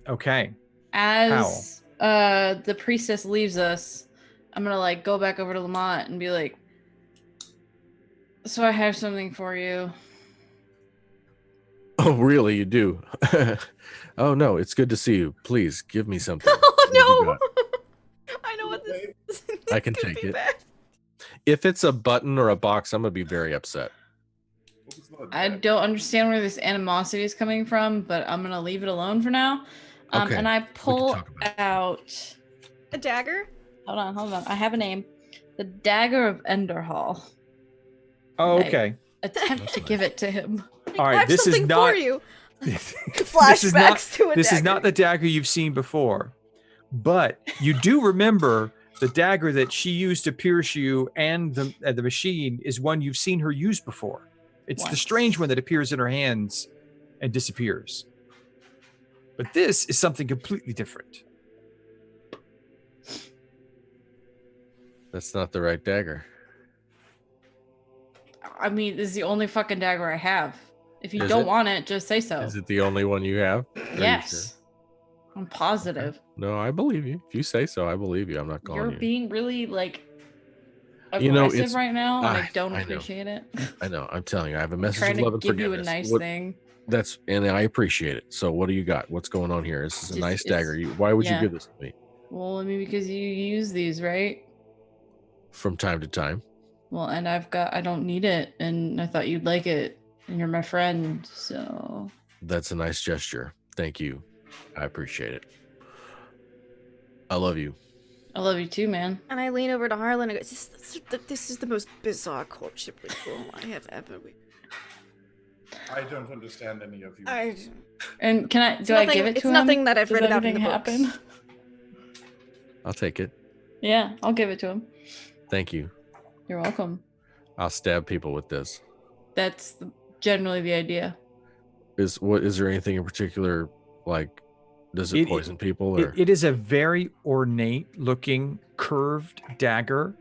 Okay. As the priestess leaves us, I'm gonna like go back over to Lamont and be like, so I have something for you. Oh, really? You do? Oh, no. It's good to see you. Please give me something. Oh What have you no! got? I know what this is. I can This could take be it. bad. If it's a button or a box, I'm going to be very upset. I don't understand where this animosity is coming from, but I'm gonna leave it alone for now. Okay, And I pull talk about it. out. A dagger? Hold on. I have a name. The Dagger of Enderhall. Oh, Right. okay. Attempt to give it to him. All I right. have This is something not. for you. This Flashbacks is not. to a This dagger. is not the dagger you've seen before, but you do remember the dagger that she used to pierce you, and the machine is one you've seen her use before. It's the Once. strange one that appears in her hands and disappears. But this is something completely different. That's not the right dagger. I mean, this is the only fucking dagger I have. If you Is don't it? want it, just say so. Is it the only one you have? Are you Yes. I'm positive. sure? No, I believe you. If you say so, I believe you. I'm not calling You're you. being really like aggressive You know, it's- right now, and I don't I know. appreciate it. I know. I'm telling you, I have a I'm message trying of love to and give you a forgiveness. nice What- thing. and I appreciate it. So what do you got? What's going on here? This is a Just- nice it's- dagger. Why would yeah. you give this to me? Well, I mean, because you use these, right? From time to time. Well, and I don't need it, and I thought you'd like it, and you're my friend, so. That's a nice gesture. Thank you. I appreciate it. I love you. I love you too, man. And I lean over to Harlan and go, this is the most bizarre courtship ritual I have ever witnessed. I don't understand any of you. And do I nothing- give it to it's him? nothing that I've Does read about in the anything books. I'll take it. Yeah, I'll give it to him. Thank you. You're welcome. I'll stab people with this. That's generally the idea. Is there anything in particular, like, does it poison people or It is a very ornate looking curved dagger.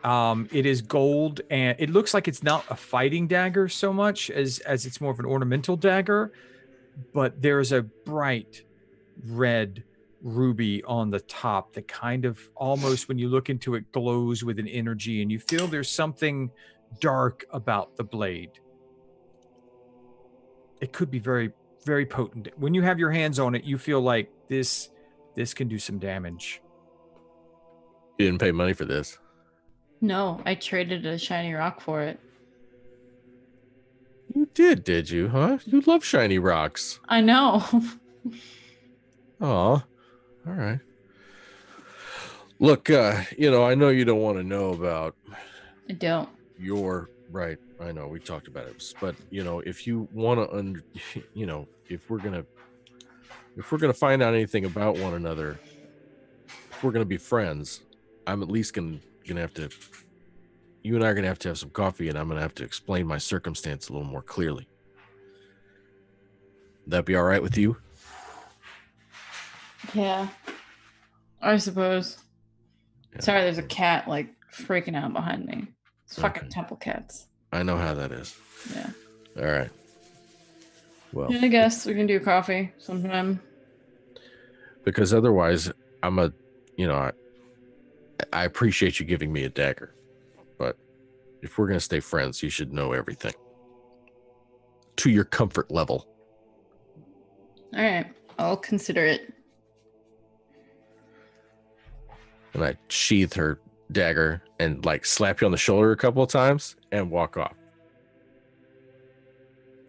It is gold, and it looks like it's not a fighting dagger so much as it's more of an ornamental dagger, but there's a bright red ruby on the top that kind of almost, when you look into it, glows with an energy, and you feel there's something dark about the blade. It could be very, very potent. When you have your hands on it, you feel like this can do some damage. you didn't pay money for this? No, I traded a shiny rock for it. You did you, huh? You love shiny rocks. I know. Oh, all right. Look, I know you don't want to know about I don't. your right. I know we talked about it, but if you want to, if we're gonna find out anything about one another, if we're gonna be friends, I'm at least gonna have to. You and I are gonna have to have some coffee, and I'm gonna have to explain my circumstance a little more clearly. That be all right with you? Yeah. I suppose. Yeah. Sorry, there's a cat like freaking out behind me. It's fucking Okay. temple cats. I know how that is. Yeah. All right. Well, Yeah, I guess we can do coffee sometime. because otherwise, I appreciate you giving me a dagger, but if we're gonna stay friends, you should know everything to your comfort level. All right, I'll consider it. And I sheath her dagger and like slap you on the shoulder a couple of times and walk off.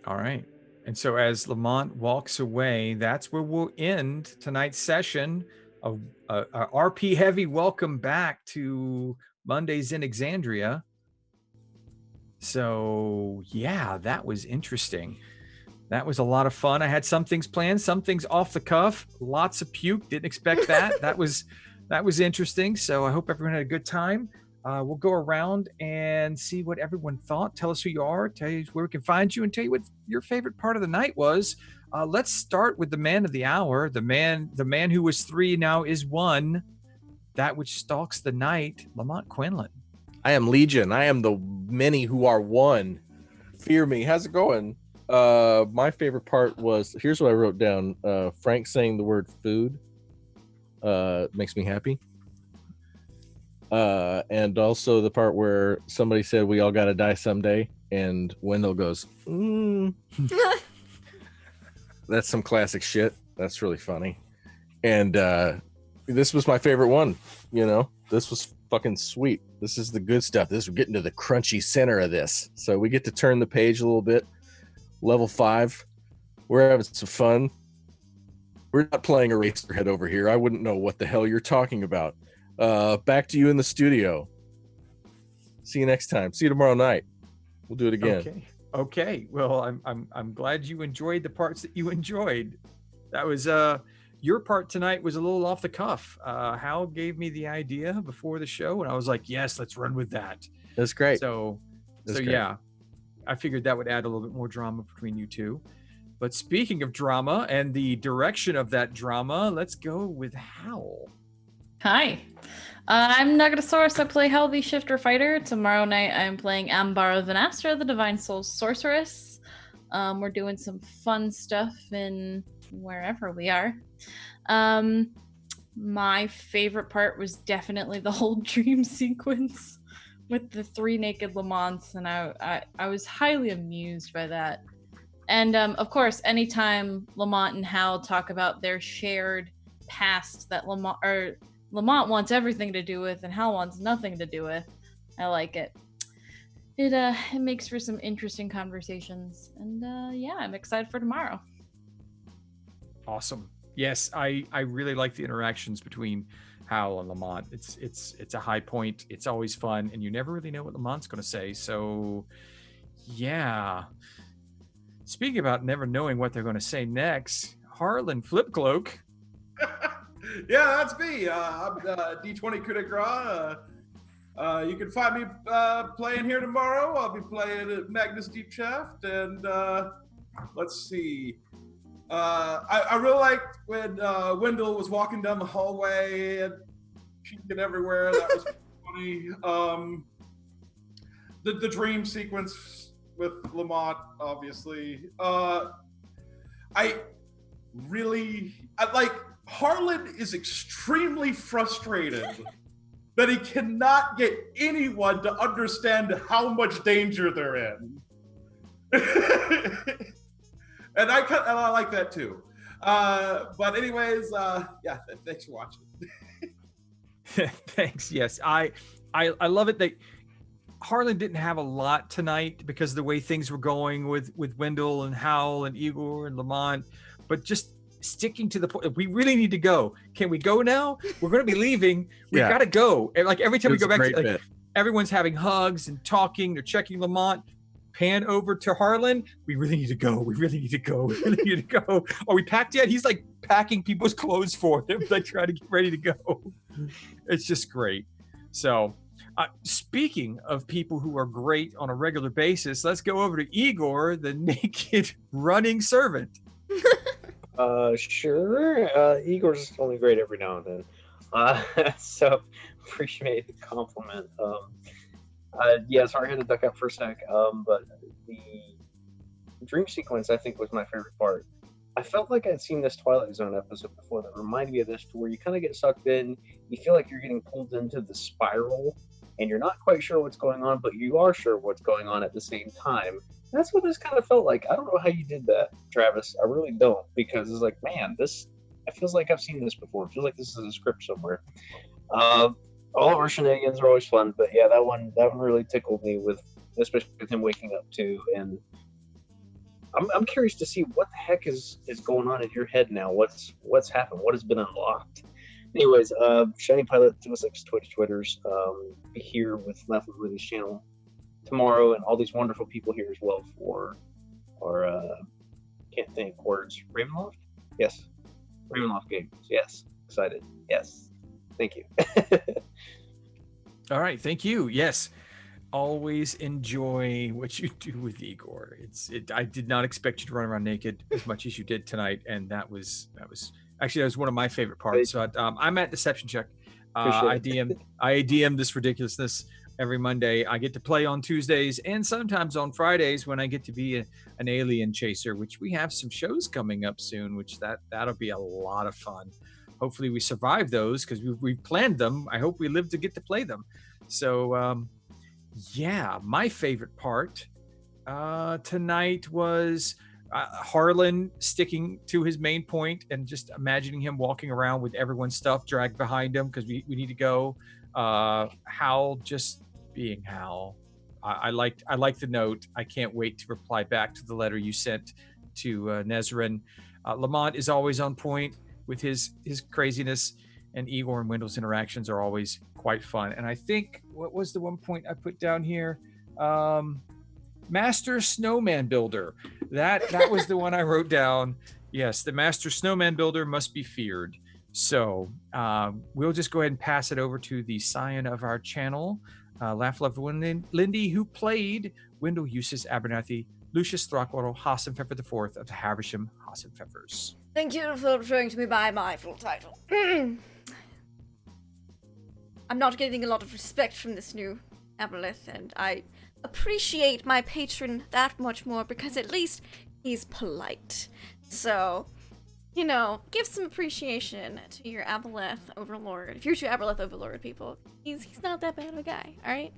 All right. And so as Lamont walks away, that's where we'll end tonight's session. RP heavy welcome back to Mondays in Exandria. So yeah, that was interesting. That was a lot of fun. I had some things planned, some things off the cuff. Lots of puke. Didn't expect that. That was interesting. So I hope everyone had a good time. We'll go around and see what everyone thought. Tell us who you are. Tell you where we can find you, and tell you what your favorite part of the night was. Let's start with the man of the hour. The man who was 3 now is 1. That which stalks the night. Lamont Quinlan. I am Legion. I am the many who are 1. Fear me. How's it going? My favorite part was, here's what I wrote down. Frank saying the word food makes me happy. And also the part where somebody said we all gotta die someday, and Wendell goes, That's some classic shit. That's really funny. And this was my favorite one. This was fucking sweet. This is the good stuff. We're getting to the crunchy center of this. So we get to turn the page a little bit. Level 5. We're having some fun. We're not playing Eraserhead over here. I wouldn't know what the hell you're talking about. Back to you in the studio. See you next time. See you tomorrow night. We'll do it again. Okay. Well, I'm glad you enjoyed the parts that you enjoyed. That was your part tonight was a little off the cuff. Hal gave me the idea before the show, and I was like, yes, let's run with that. That's great. So great. Yeah, I figured that would add a little bit more drama between you two. But speaking of drama and the direction of that drama, let's go with Hal. Hi, I'm Nugatosaurus. I play Hal the Shifter Fighter. Tomorrow night I'm playing Ambara Vanastra, the Divine Soul Sorceress. We're doing some fun stuff in wherever we are. My favorite part was definitely the whole dream sequence with the 3 naked Lamonts, and I was highly amused by that. And of course, anytime Lamont and Hal talk about their shared past that Lamont wants everything to do with and Hal wants nothing to do with, I like it. It makes for some interesting conversations, and yeah, I'm excited for tomorrow. Awesome. Yes, I really like the interactions between Hal and Lamont. It's a high point. It's always fun, and you never really know what Lamont's going to say. So, yeah. Speaking about never knowing what they're going to say next, Harlan Flipcloak. Yeah, that's me. I'm D20 Coup de Grace. You can find me playing here tomorrow. I'll be playing at Magnus Deep Shaft, and let's see. I really liked when Wendell was walking down the hallway and peeking everywhere. That was funny. The dream sequence with Lamont, obviously. Harlan is extremely frustrated that he cannot get anyone to understand how much danger they're in. And I like that too. But anyways, yeah, thanks for watching. Thanks. Yes, I love it that Harlan didn't have a lot tonight because of the way things were going with Wendell and Hal and Igor and Lamont, but just sticking to the point. We really need to go. Can we go now? We're going to be leaving. We've got to go. And like every time we go back, everyone's having hugs and talking. They're checking Lamont. Pan over to Harlan. We really need to go. We really need to go. We really need to go. Are we packed yet? He's like packing people's clothes for him, like trying to get ready to go. It's just great. So, speaking of people who are great on a regular basis, let's go over to Igor, the naked running servant. Sure. Igor's only great every now and then. So appreciate the compliment. Yeah, sorry I had to duck out for a sec. But the dream sequence I think was my favorite part. I felt like I'd seen this Twilight Zone episode before that reminded me of this, to where you kind of get sucked in, you feel like you're getting pulled into the spiral, and you're not quite sure what's going on, but you are sure what's going on at the same time. That's what this kind of felt like. I don't know how you did that, Travis. I really don't, because it's like, man, it feels like I've seen this before. It feels like this is a script somewhere. All of our shenanigans are always fun, but yeah, that one really tickled me, especially with him waking up too. And I'm curious to see what the heck is going on in your head now. What's happened? What has been unlocked? Anyways, Shiny Pilot 206 Twitters. Be here with Laugh with Lindy's channel tomorrow, and all these wonderful people here as well for our can't think words. Ravenloft? Yes. Ravenloft Games. Yes. Excited. Yes. Thank you. All right, thank you. Yes, always enjoy what you do with Igor. I did not expect you to run around naked as much as you did tonight, and that was one of my favorite parts. So I'm at Deception Check. I DM this ridiculousness every Monday. I get to play on Tuesdays and sometimes on Fridays when I get to be an alien chaser, which we have some shows coming up soon, which that'll be a lot of fun. Hopefully we survive those because we planned them. I hope we live to get to play them. So yeah, my favorite part tonight was Harlan sticking to his main point and just imagining him walking around with everyone's stuff dragged behind him because we need to go. Hal just being Hal. I liked the note. I can't wait to reply back to the letter you sent to Nezrin. Lamont is always on point with his craziness, and Igor and Wendell's interactions are always quite fun. And I think, what was the one point I put down here? Master Snowman Builder. That was the one I wrote down. Yes, the Master Snowman Builder must be feared. So we'll just go ahead and pass it over to the scion of our channel, Laugh Love Lindy, who played Wendell Eustace Abernathy, Lucius Throckwaddle, Hassenpfeffer IV of the Havisham Hassenpfeffers. Thank you for referring to me by my full title. I'm not getting a lot of respect from this new aboleth, and I appreciate my patron that much more because at least he's polite. So, give some appreciation to your aboleth overlord. If you're your aboleth overlord, people, he's not that bad of a guy, alright?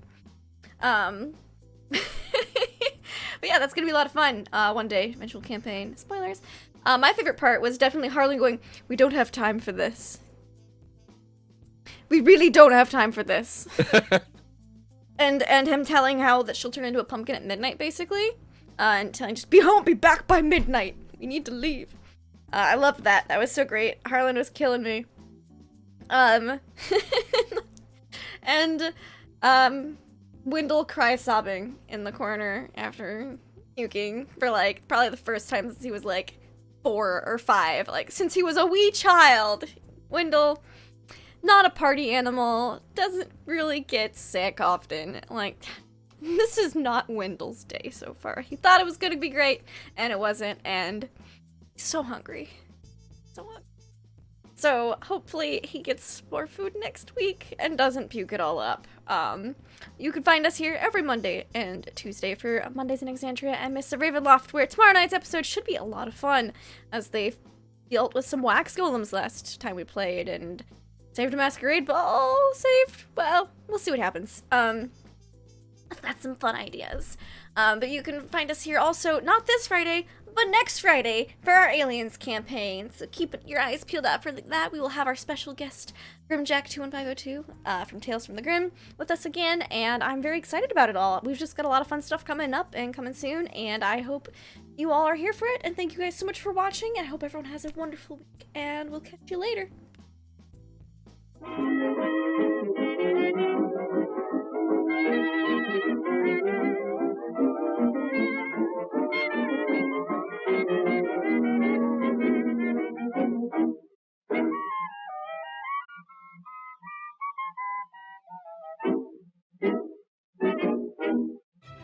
But yeah, that's gonna be a lot of fun. One day, eventual campaign. Spoilers. My favorite part was definitely Harlan going, "We don't have time for this. We really don't have time for this." and him telling Hal that she'll turn into a pumpkin at midnight, basically. And telling, just be back by midnight. We need to leave. I loved that. That was so great. Harlan was killing me. And Wendell cries sobbing in the corner after puking for probably the first time since he was 4 or 5, since he was a wee child. Wendell, not a party animal, doesn't really get sick often. This is not Wendell's day so far. He thought it was gonna be great, and it wasn't, and he's so hungry. So hopefully he gets more food next week and doesn't puke it all up. You can find us here every Monday and Tuesday for Mondays in Exandria and Mists of Ravenloft, where tomorrow night's episode should be a lot of fun, as they dealt with some wax golems last time we played and saved a masquerade ball. Well, we'll see what happens. That's some fun ideas. But you can find us here also, not this Friday, but next Friday for our Aliens campaign. So keep your eyes peeled out for that. We will have our special guest, Grimjack21502, from Tales from the Grim, with us again, and I'm very excited about it all. We've just got a lot of fun stuff coming up and coming soon, and I hope you all are here for it, and thank you guys so much for watching. I hope everyone has a wonderful week, and we'll catch you later.